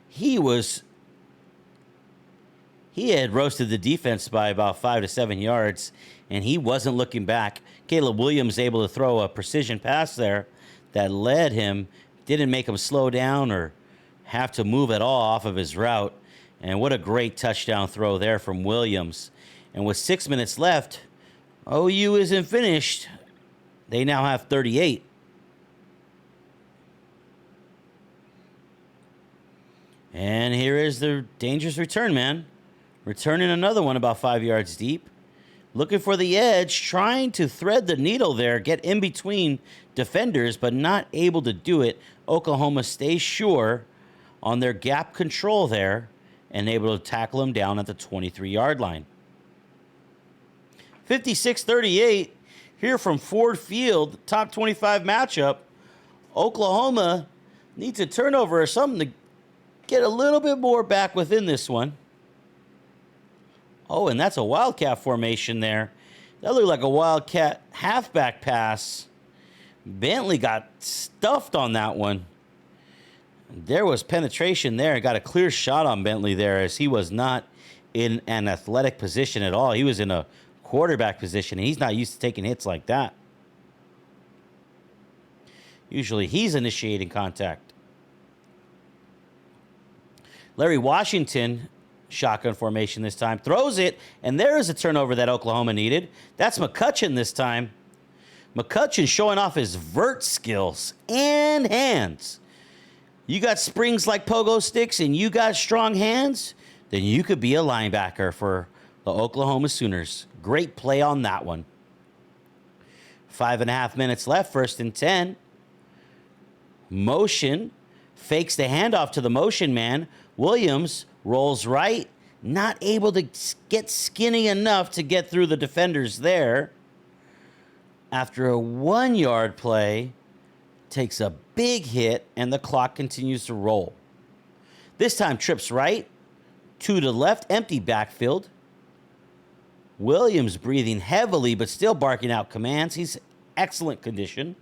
He had roasted the defense by about 5 to 7 yards, and he wasn't looking back. Caleb Williams able to throw a precision pass there that led him, didn't make him slow down or have to move at all off of his route. And what a great touchdown throw there from Williams. And with 6 minutes left, OU isn't finished. They now have 38. And here is the dangerous return man. Returning another one about 5 yards deep. Looking for the edge, trying to thread the needle there, get in between defenders, but not able to do it. Oklahoma stays sure on their gap control there and able to tackle him down at the 23-yard line. 56-38 here from Ford Field, top 25 matchup. Oklahoma needs a turnover or something to get a little bit more back within this one. Oh, and that's a Wildcat formation there. That looked like a Wildcat halfback pass. Bentley got stuffed on that one. There was penetration there. Got a clear shot on Bentley there as he was not in an athletic position at all. He was in a quarterback position, and he's not used to taking hits like that. Usually he's initiating contact. Larry Washington, shotgun formation this time, throws it, and there is a turnover that Oklahoma needed. That's McCutcheon this time. McCutcheon showing off his vert skills and hands. You got springs like pogo sticks and you got strong hands, then you could be a linebacker for the Oklahoma Sooners. Great play on that one. 5.5 minutes left, 1st and 10. Motion, fakes the handoff to the motion man. Williams rolls right, not able to get skinny enough to get through the defenders there. After a 1-yard play, takes a big hit, and the clock continues to roll. This time trips right, 2 to left, empty backfield. Williams breathing heavily, but still barking out commands. He's excellent condition.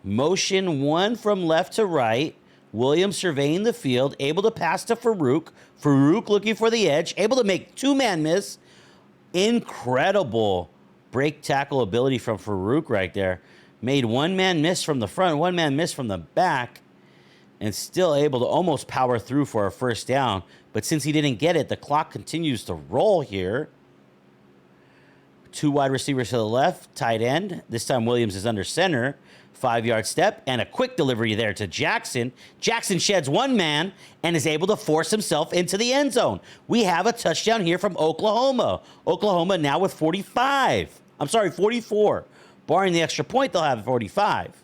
Motion 1 from left to right. Williams surveying the field, able to pass to Farouk. Farouk looking for the edge, able to make 2-man miss. Incredible break tackle ability from Farouk right there. Made 1-man miss from the front, 1-man miss from the back, and still able to almost power through for a 1st down. But since he didn't get it, the clock continues to roll here. 2 wide receivers to the left, tight end. This time Williams is under center. 5-yard step and a quick delivery there to Jackson. Jackson sheds 1 man and is able to force himself into the end zone. We have a touchdown here from Oklahoma. Oklahoma now with 44. Barring the extra point, they'll have 45.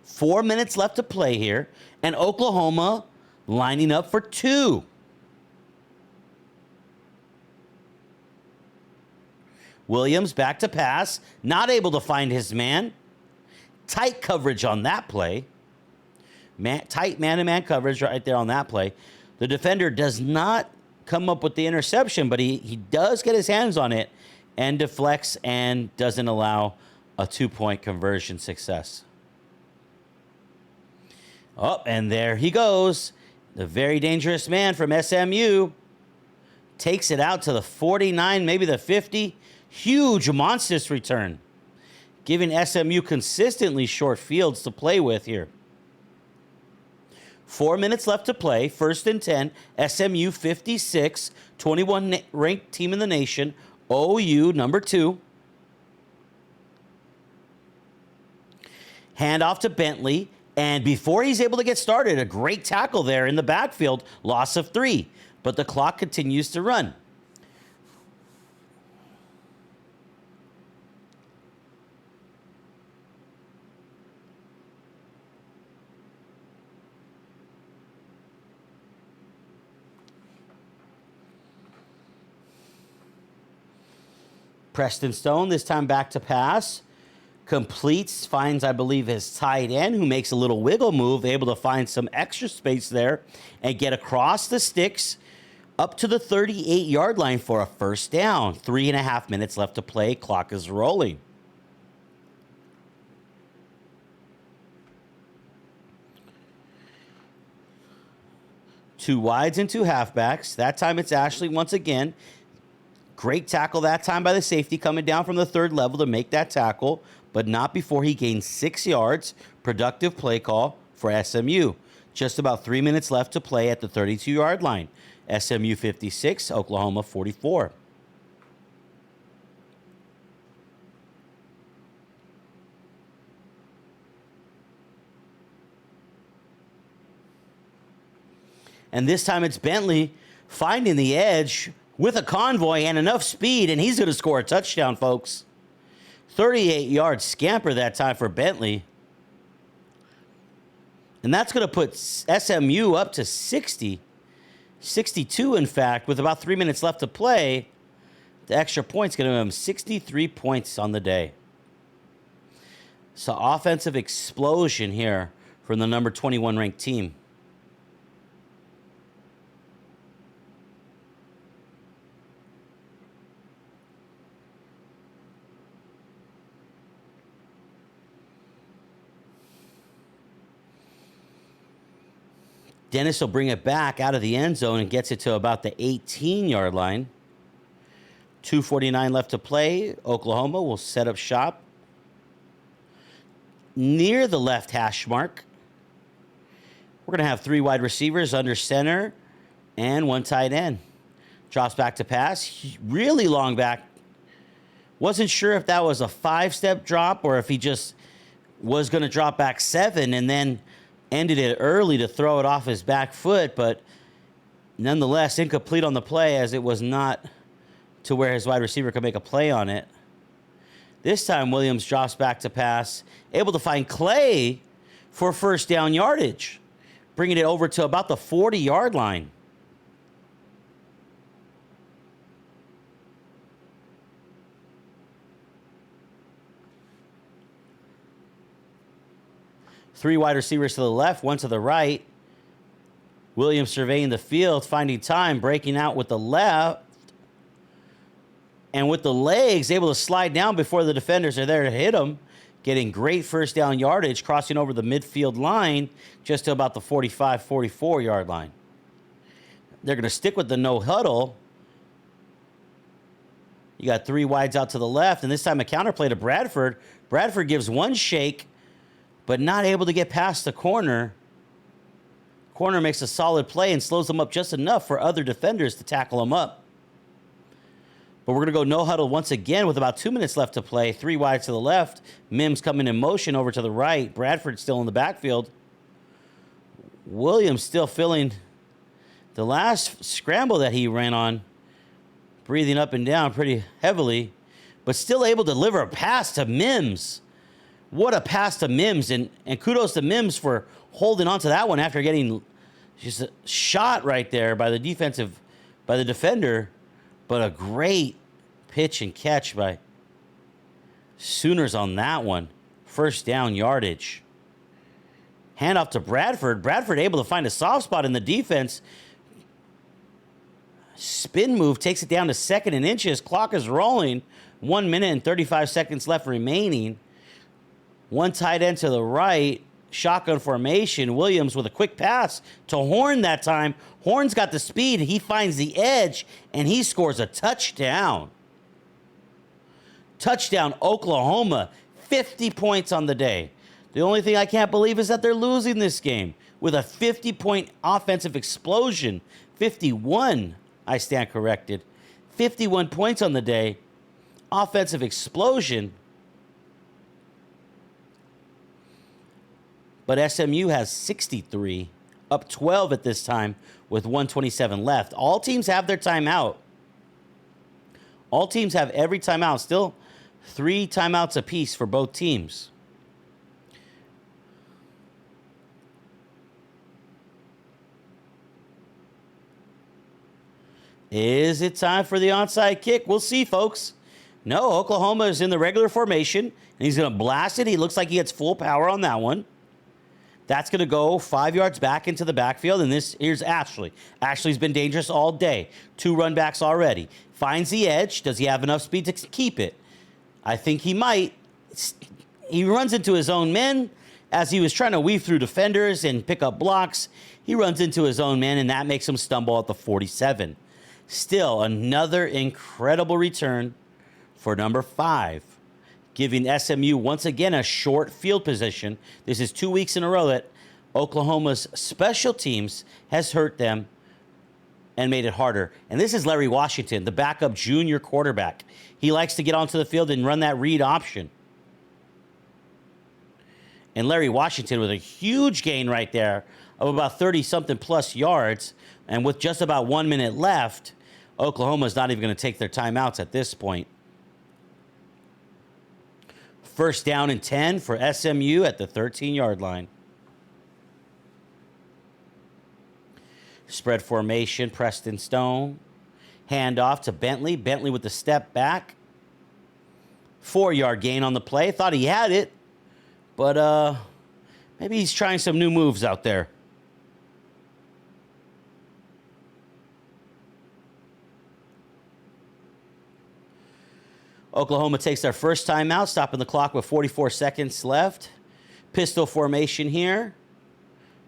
4 minutes left to play here, and Oklahoma lining up for 2. Williams back to pass, not able to find his man. Tight coverage on that play. Tight man-to-man coverage right there on that play. The defender does not come up with the interception, but he does get his hands on it and deflects and doesn't allow a 2-point conversion success. Oh, and there he goes. The very dangerous man from SMU takes it out to the 49, maybe the 50. Huge, monstrous return, giving SMU consistently short fields to play with here. 4 minutes left to play, 1st and 10, SMU 56, 21 ranked team in the nation, OU number 2. Hand off to Bentley, And before he's able to get started, a great tackle there in the backfield, loss of 3. But the clock continues to run. Preston Stone, this time back to pass. Completes, finds, I believe, his tight end, who makes a little wiggle move, able to find some extra space there and get across the sticks up to the 38-yard line for a first down. 3.5 minutes left to play. Clock is rolling. Two wides and two halfbacks. That time it's Ashley once again. Great tackle that time by the safety coming down from the third level to make that tackle, but not before he gained 6 yards. Productive play call for SMU. Just about 3 minutes left to play at the 32-yard line. SMU 56, Oklahoma 44. And this time it's Bentley finding the edge with a convoy and enough speed, and he's going to score a touchdown, folks. 38-yard scamper that time for Bentley. And that's going to put SMU up to 60. 62, in fact, with about 3 minutes left to play. The extra point's going to give him 63 points on the day. So offensive explosion here from the number 21 ranked team. Dennis will bring it back out of the end zone and gets it to about the 18-yard line. 2:49 left to play. Oklahoma will set up shop near the left hash mark. We're going to have 3 wide receivers under center and 1 tight end. Drops back to pass. Really long back. Wasn't sure if that was a 5-step drop or if he just was going to drop back 7 and then ended it early to throw it off his back foot, but nonetheless incomplete on the play as it was not to where his wide receiver could make a play on it. This time Williams drops back to pass, able to find Clay for first down yardage, bringing it over to about the 40-yard line. Three wide receivers to the left, 1 to the right. Williams surveying the field, finding time, breaking out with the left. And with the legs, able to slide down before the defenders are there to hit him. Getting great first down yardage, crossing over the midfield line just to about the 45, 44-yard line. They're going to stick with the no huddle. You got 3 wides out to the left, and this time a counterplay to Bradford. Bradford gives 1 shake, but not able to get past the corner. Corner makes a solid play and slows them up just enough for other defenders to tackle him up. But we're going to go no huddle once again with about 2 minutes left to play. 3 wide to the left. Mims coming in motion over to the right. Bradford still in the backfield. Williams still filling the last scramble that he ran on. Breathing up and down pretty heavily, but still able to deliver a pass to Mims. What a pass to Mims, and kudos to Mims for holding on to that one after getting just a shot right there by the defender. But a great pitch and catch by Sooners on that one. First down yardage. Handoff to Bradford. Bradford able to find a soft spot in the defense. Spin move takes it down to 2nd and inches. Clock is rolling. 1 minute and 35 seconds left remaining. 1 tight end to the right. Shotgun formation. Williams with a quick pass to Horn that time. Horn's got the speed. He finds the edge, and he scores a touchdown. Touchdown, Oklahoma. 50 points on the day. The only thing I can't believe is that they're losing this game with a 50-point offensive explosion. 51, I stand corrected. 51 points on the day. Offensive explosion. but SMU has 63, up 12 at this time with 127 left. All teams have their timeout. All teams have every timeout. Still 3 timeouts apiece for both teams. Is it time for the onside kick? We'll see, folks. No, Oklahoma is in the regular formation, and he's going to blast it. He looks like he gets full power on that one. That's going to go 5 yards back into the backfield, and here's Ashley. Ashley's been dangerous all day. 2 run backs already. Finds the edge. Does he have enough speed to keep it? I think he might. He runs into his own men as he was trying to weave through defenders and pick up blocks. He runs into his own men, and that makes him stumble at the 47. Still, another incredible return for number 5, giving SMU once again a short field position. This is 2 weeks in a row that Oklahoma's special teams has hurt them and made it harder. And this is Larry Washington, the backup junior quarterback. He likes to get onto the field and run that read option. And Larry Washington with a huge gain right there of about 30-something plus yards. And with just about 1 minute left, Oklahoma's not even going to take their timeouts at this point. First down and 10 for SMU at the 13-yard line. Spread formation, Preston Stone. Handoff to Bentley. Bentley with the step back. 4-yard gain on the play. Thought he had it, but maybe he's trying some new moves out there. Oklahoma takes their first timeout, stopping the clock with 44 seconds left. Pistol formation here.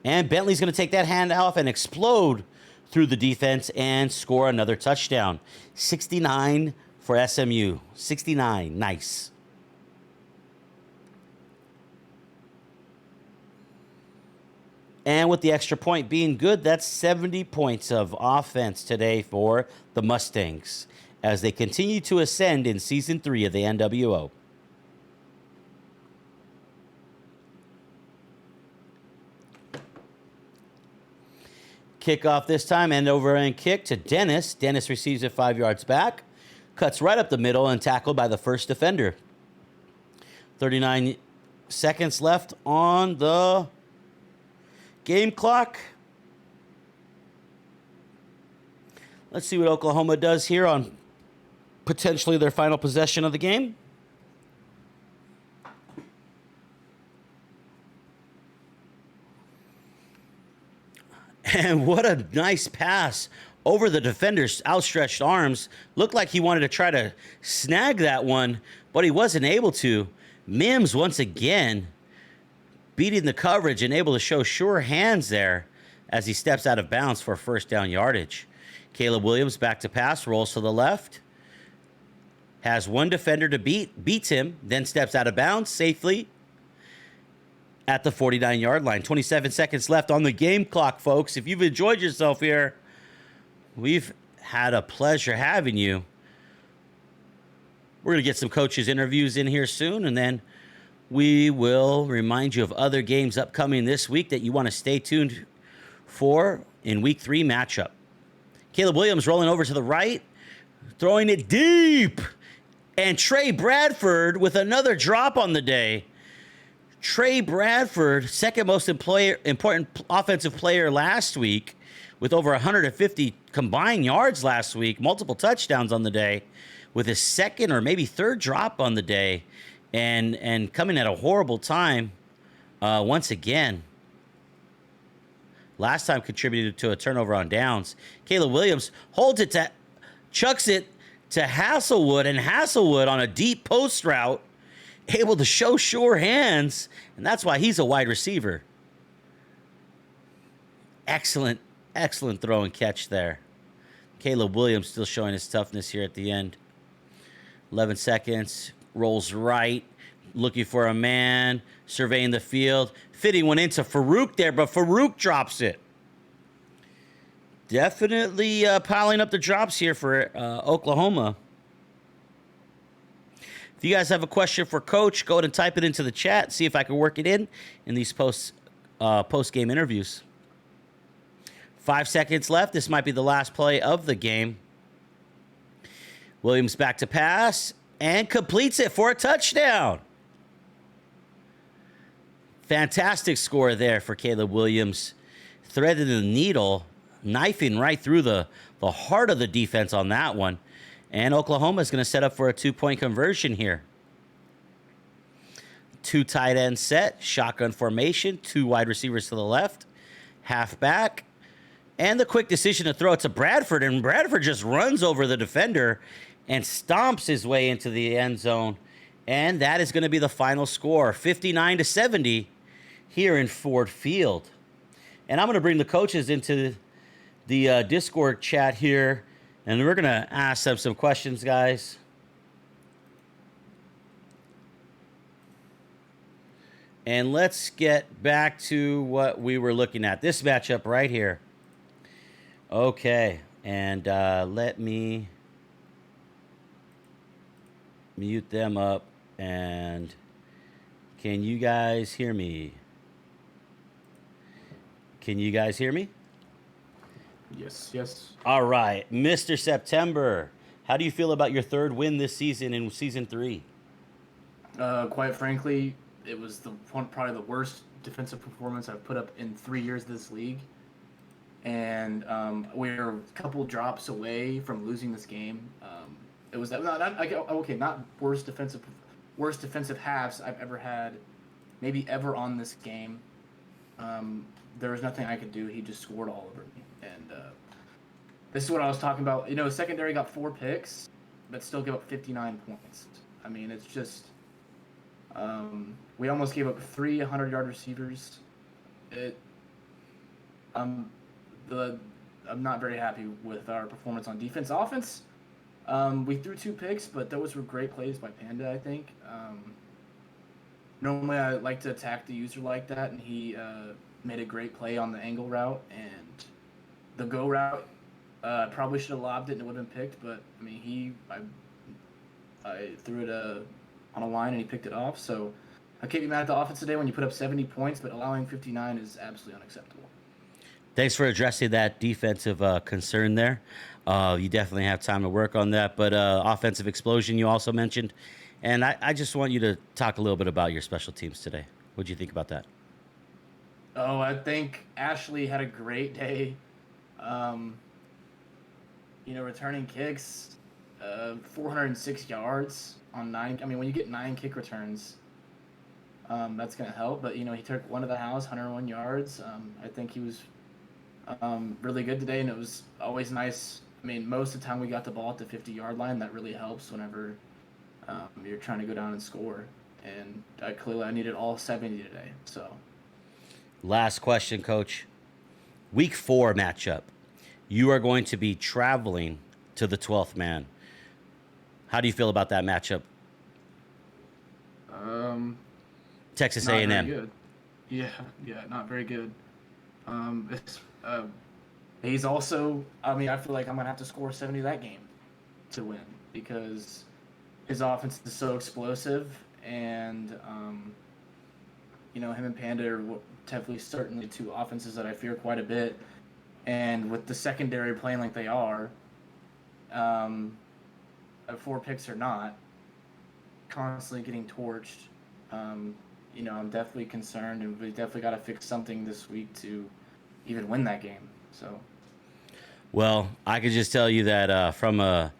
And Bentley's going to take that handoff and explode through the defense and score another touchdown. 69 for SMU. 69. Nice. And with the extra point being good, that's 70 points of offense today for the Mustangs as they continue to ascend in Season 3 of the NWO. Kickoff this time, end over end kick to Dennis. Dennis receives it 5 yards back, cuts right up the middle and tackled by the first defender. 39 seconds left on the game clock. Let's see what Oklahoma does here on potentially their final possession of the game. And what a nice pass over the defender's outstretched arms. Looked like he wanted to try to snag that one, but he wasn't able to. Mims once again beating the coverage and able to show sure hands there as he steps out of bounds for first down yardage. Caleb Williams back to pass, rolls to the left. Has one defender to beats him, then steps out of bounds safely at the 49-yard line. 27 seconds left on the game clock, folks. If you've enjoyed yourself here, we've had a pleasure having you. We're going to get some coaches' interviews in here soon, and then we will remind you of other games upcoming this week that you want to stay tuned for in Week 3 matchup. Caleb Williams rolling over to the right, throwing it deep. And Trey Bradford with another drop on the day. Trey Bradford, second most important offensive player last week, with over 150 combined yards last week, multiple touchdowns on the day, with his second or maybe third drop on the day, and coming at a horrible time once again. Last time contributed to a turnover on downs. Caleb Williams holds it to, chucks it to Hasselwood, and Hasselwood on a deep post route, able to show sure hands, and that's why he's a wide receiver. Excellent, excellent throw and catch there. Caleb Williams still showing his toughness here at the end. 11 seconds, rolls right, looking for a man, surveying the field. Fitting one into Farouk there, but Farouk drops it. Definitely piling up the drops here for Oklahoma. If you guys have a question for Coach, go ahead and type it into the chat. See if I can work it in these post post-game interviews. 5 seconds left. This might be the last play of the game. Williams back to pass and completes it for a touchdown. Fantastic score there for Caleb Williams. Threaded the needle, knifing right through the heart of the defense on that one. And Oklahoma is going to set up for a 2-point conversion here. 2 tight end set, shotgun formation, 2 wide receivers to the left, half back, and the quick decision to throw it to Bradford. And Bradford just runs over the defender and stomps his way into the end zone. And that is going to be the final score, 59-70 here in Ford Field. And I'm going to bring the coaches into the Discord chat here, and we're going to ask them some questions, guys. And let's get back to what we were looking at. This matchup right here. Okay, and let me mute them up. And can you guys hear me? Can you guys hear me? Yes, yes. All right, Mr. September, how do you feel about your 3rd win this season in Season 3? Quite frankly, it was probably the worst defensive performance I've put up in 3 years of this league. And we're a couple drops away from losing this game. It was not worst defensive halves I've ever had, maybe ever on this game. There was nothing I could do. He just scored all over me. And this is what I was talking about. You know, secondary got 4 picks, but still give up 59 points. I mean, it's just we almost gave up 3 100-yard receivers. I'm not very happy with our performance on defense. Offense, we threw 2 picks, but those were great plays by Panda, I think. Normally I like to attack the user like that, and he made a great play on the angle route, and the go route, probably should have lobbed it and it would have been picked, but I mean, I threw it on a line and he picked it off. So I can't be mad at the offense today when you put up 70 points, but allowing 59 is absolutely unacceptable. Thanks for addressing that defensive concern there. You definitely have time to work on that. But offensive explosion you also mentioned. And I just want you to talk a little bit about your special teams today. What do you think about that? Oh, I think Ashley had a great day. Returning kicks, 406 yards on 9. I mean, when you get 9 kick returns, that's going to help. But, he took one to the house, 101 yards. I think he was really good today, and it was always nice. I mean, most of the time we got the ball at the 50-yard line. That really helps whenever you're trying to go down and score. And clearly I needed all 70 today. So, last question, Coach. Week 4 matchup. You are going to be traveling to the 12th man. How do you feel about that matchup? Texas not A&M. very good. Yeah, not very good. He's also, I mean, I feel like I'm going to have to score 70 that game to win because his offense is so explosive, and, him and Panda are definitely certainly 2 offenses that I fear quite a bit. And with the secondary playing like they are, 4 picks or not, constantly getting torched, I'm definitely concerned, and we definitely got to fix something this week to even win that game. So, well, I could just tell you that from a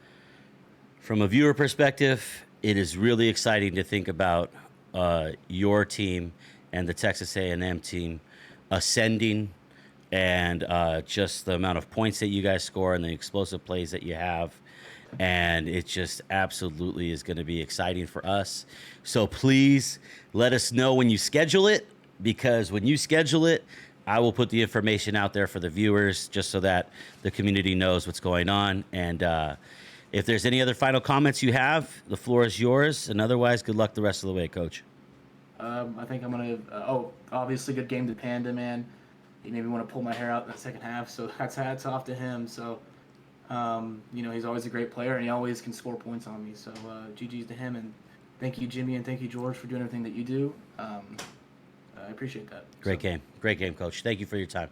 viewer perspective, it is really exciting to think about your team and the Texas A&M team ascending, and just the amount of points that you guys score and the explosive plays that you have. And it just absolutely is going to be exciting for us. So please let us know when you schedule it, because when you schedule it, I will put the information out there for the viewers just so that the community knows what's going on. And if there's any other final comments you have, the floor is yours. And otherwise, good luck the rest of the way, Coach. I think I'm going to, obviously good game to Panda, man. He made me want to pull my hair out in the second half, so that's hats off to him. So, he's always a great player, and he always can score points on me. So, GG's to him, and thank you, Jimmy, and thank you, George, for doing everything that you do. I appreciate that. Great game. Great game, Coach. Thank you for your time.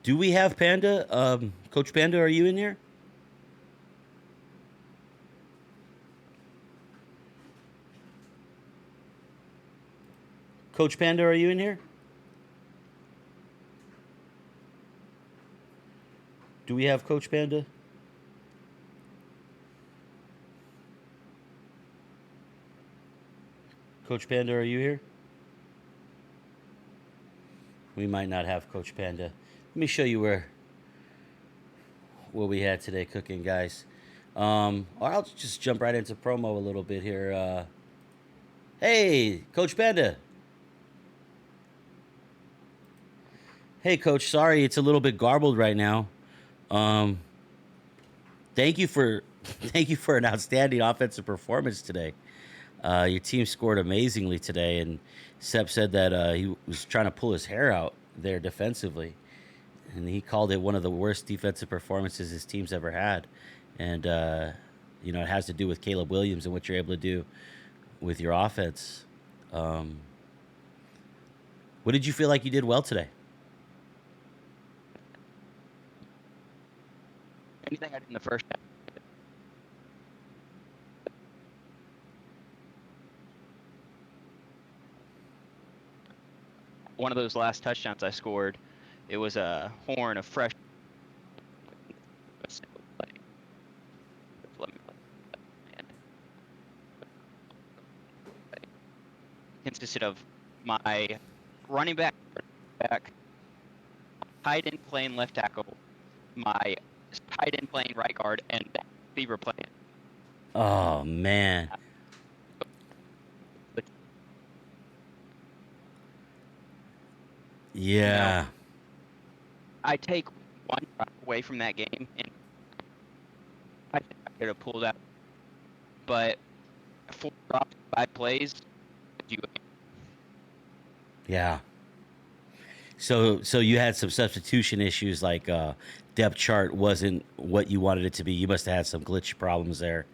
Do we have Panda? Coach Panda, are you in here? Coach Panda, are you in here? Do we have Coach Panda? Coach Panda, are you here? We might not have Coach Panda. Let me show you what we had today cooking, guys. Or I'll just jump right into promo a little bit here. Hey, Coach Panda. Hey, Coach. Sorry, it's a little bit garbled right now. Um, thank you for thank you for an outstanding offensive performance today. Your team scored amazingly today, and Sep said that he was trying to pull his hair out there defensively, and he called it one of the worst defensive performances his team's ever had. And it has to do with Caleb Williams and what you're able to do with your offense. What did you feel like you did well today? Anything I did in the first half. One of those last touchdowns I scored, it was a horn of fresh. Consisted of my running back, tight end playing left tackle, my tight end playing right guard, and Beaver playing. Oh man. Yeah. I take one drop away from that game, and I think I could have pulled out. But 4 drops, 5 plays, Yeah. So you had some substitution issues, like depth chart wasn't what you wanted it to be. You must have had some glitch problems there,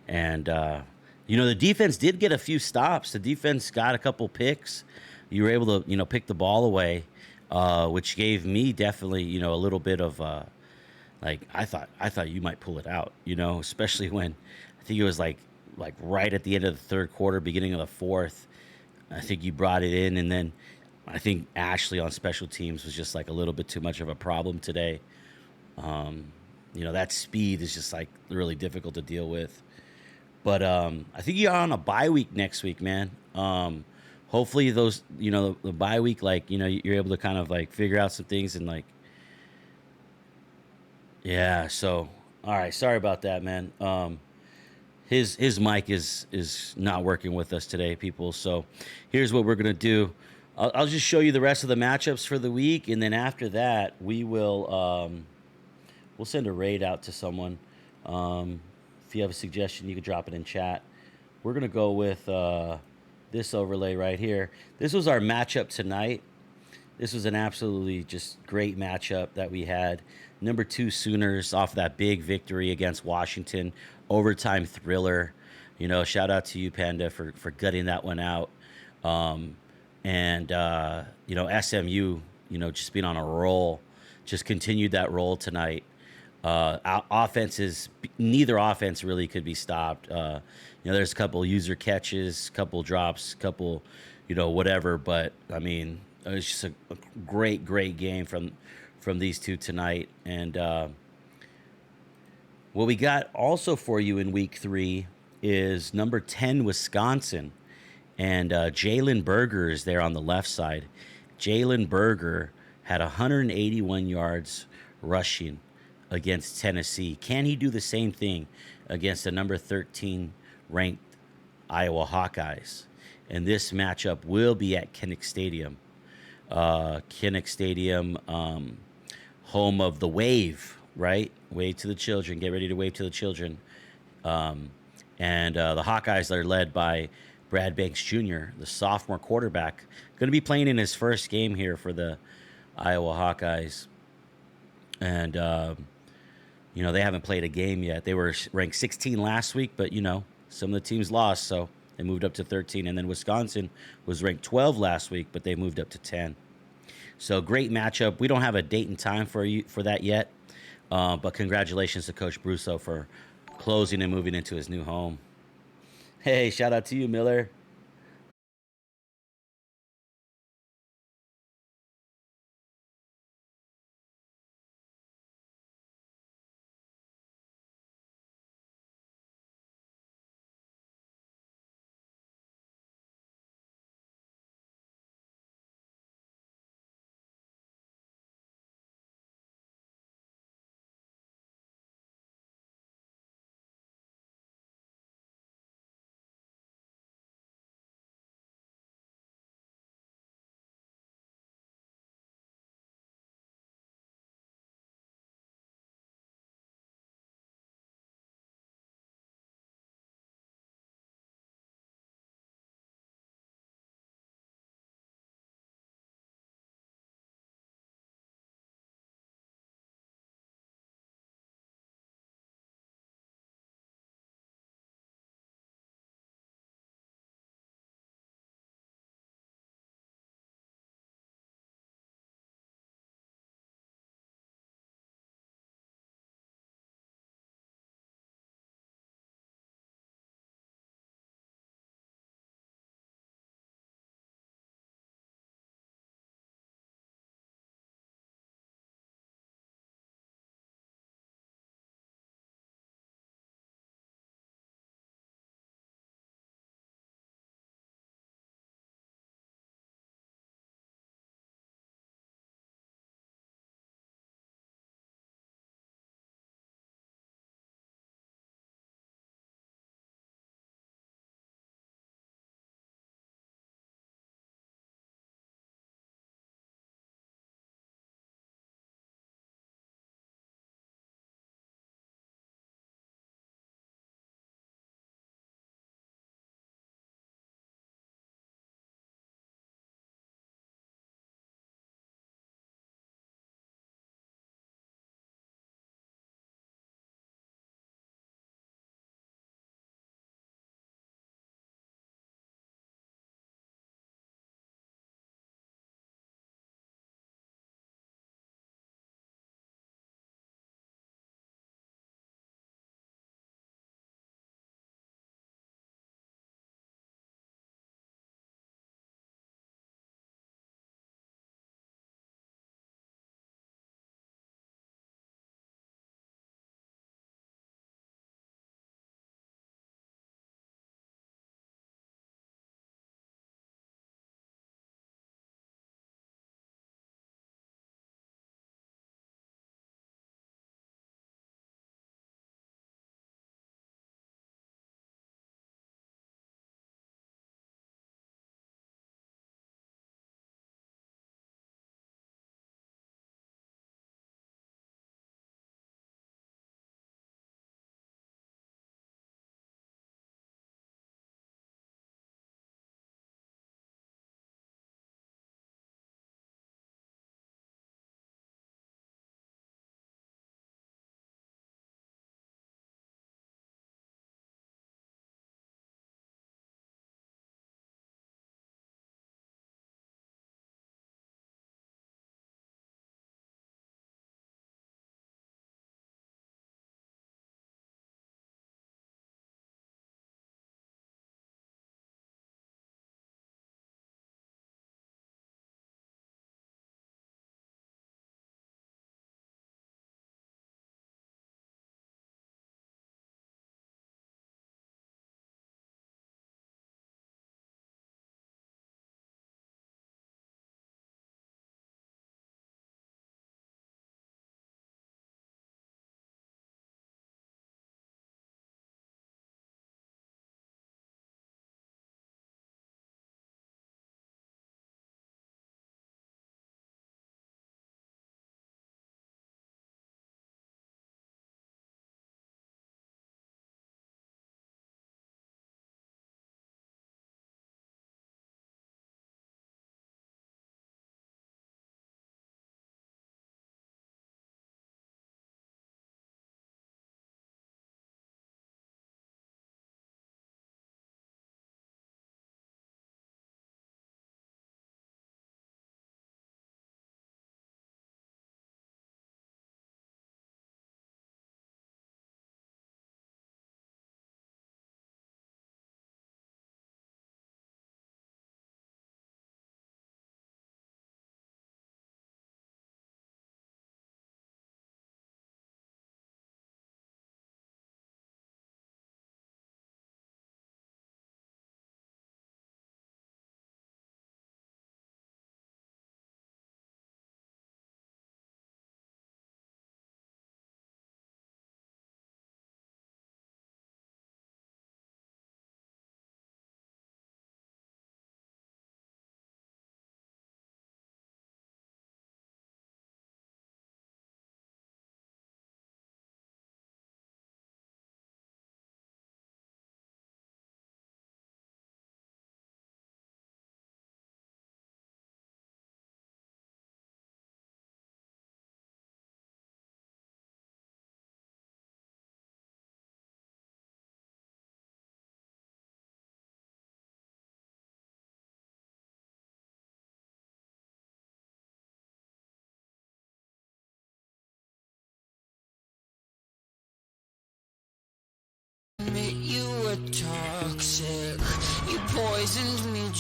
and the defense did get a few stops. The defense got a couple picks. You were able to pick the ball away, which gave me definitely a little bit of I thought you might pull it out. Especially when I think it was like right at the end of the third quarter, beginning of the fourth. I think you brought it in, and then I think Ashley on special teams was just like a little bit too much of a problem today. That speed is just like really difficult to deal with. But I think you're on a bye week next week, man. Hopefully those, the bye week, you're able to kind of figure out some things and yeah. So, all right. Sorry about that, man. His mic is not working with us today, people. So here's what we're going to do. I'll just show you the rest of the matchups for the week, and then after that, we'll send a raid out to someone. If you have a suggestion, you can drop it in chat. We're going to go with this overlay right here. This was our matchup tonight. This was an absolutely just great matchup that we had. Number 2 Sooners off that big victory against Washington. Overtime thriller. Shout out to you, Panda, for gutting that one out. SMU, just being on a roll, just continued that roll tonight. Neither offense really could be stopped. There's a couple user catches, couple drops, couple, whatever. But I mean, it was just a great game from these two tonight. And what we got also for you in week 3 is number 10 Wisconsin, and Jalen Berger is there on the left side. Jalen Berger had 181 yards rushing against Tennessee. Can he do the same thing against the number 13 ranked Iowa Hawkeyes? And this matchup will be at Kinnick Stadium. Kinnick Stadium, home of the Wave, right? Wave to the children. Get ready to wave to the children. And the Hawkeyes are led by Brad Banks Jr., the sophomore quarterback, going to be playing in his first game here for the Iowa Hawkeyes. And, they haven't played a game yet. They were ranked 16 last week, but, some of the teams lost. So They moved up to 13. And then Wisconsin was ranked 12 last week, but they moved up to 10. So great matchup. We don't have a date and time for that yet, but congratulations to Coach Brusso for closing and moving into his new home. Hey, shout out to you, Miller.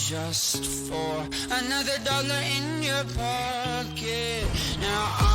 just for another dollar in your pocket. Now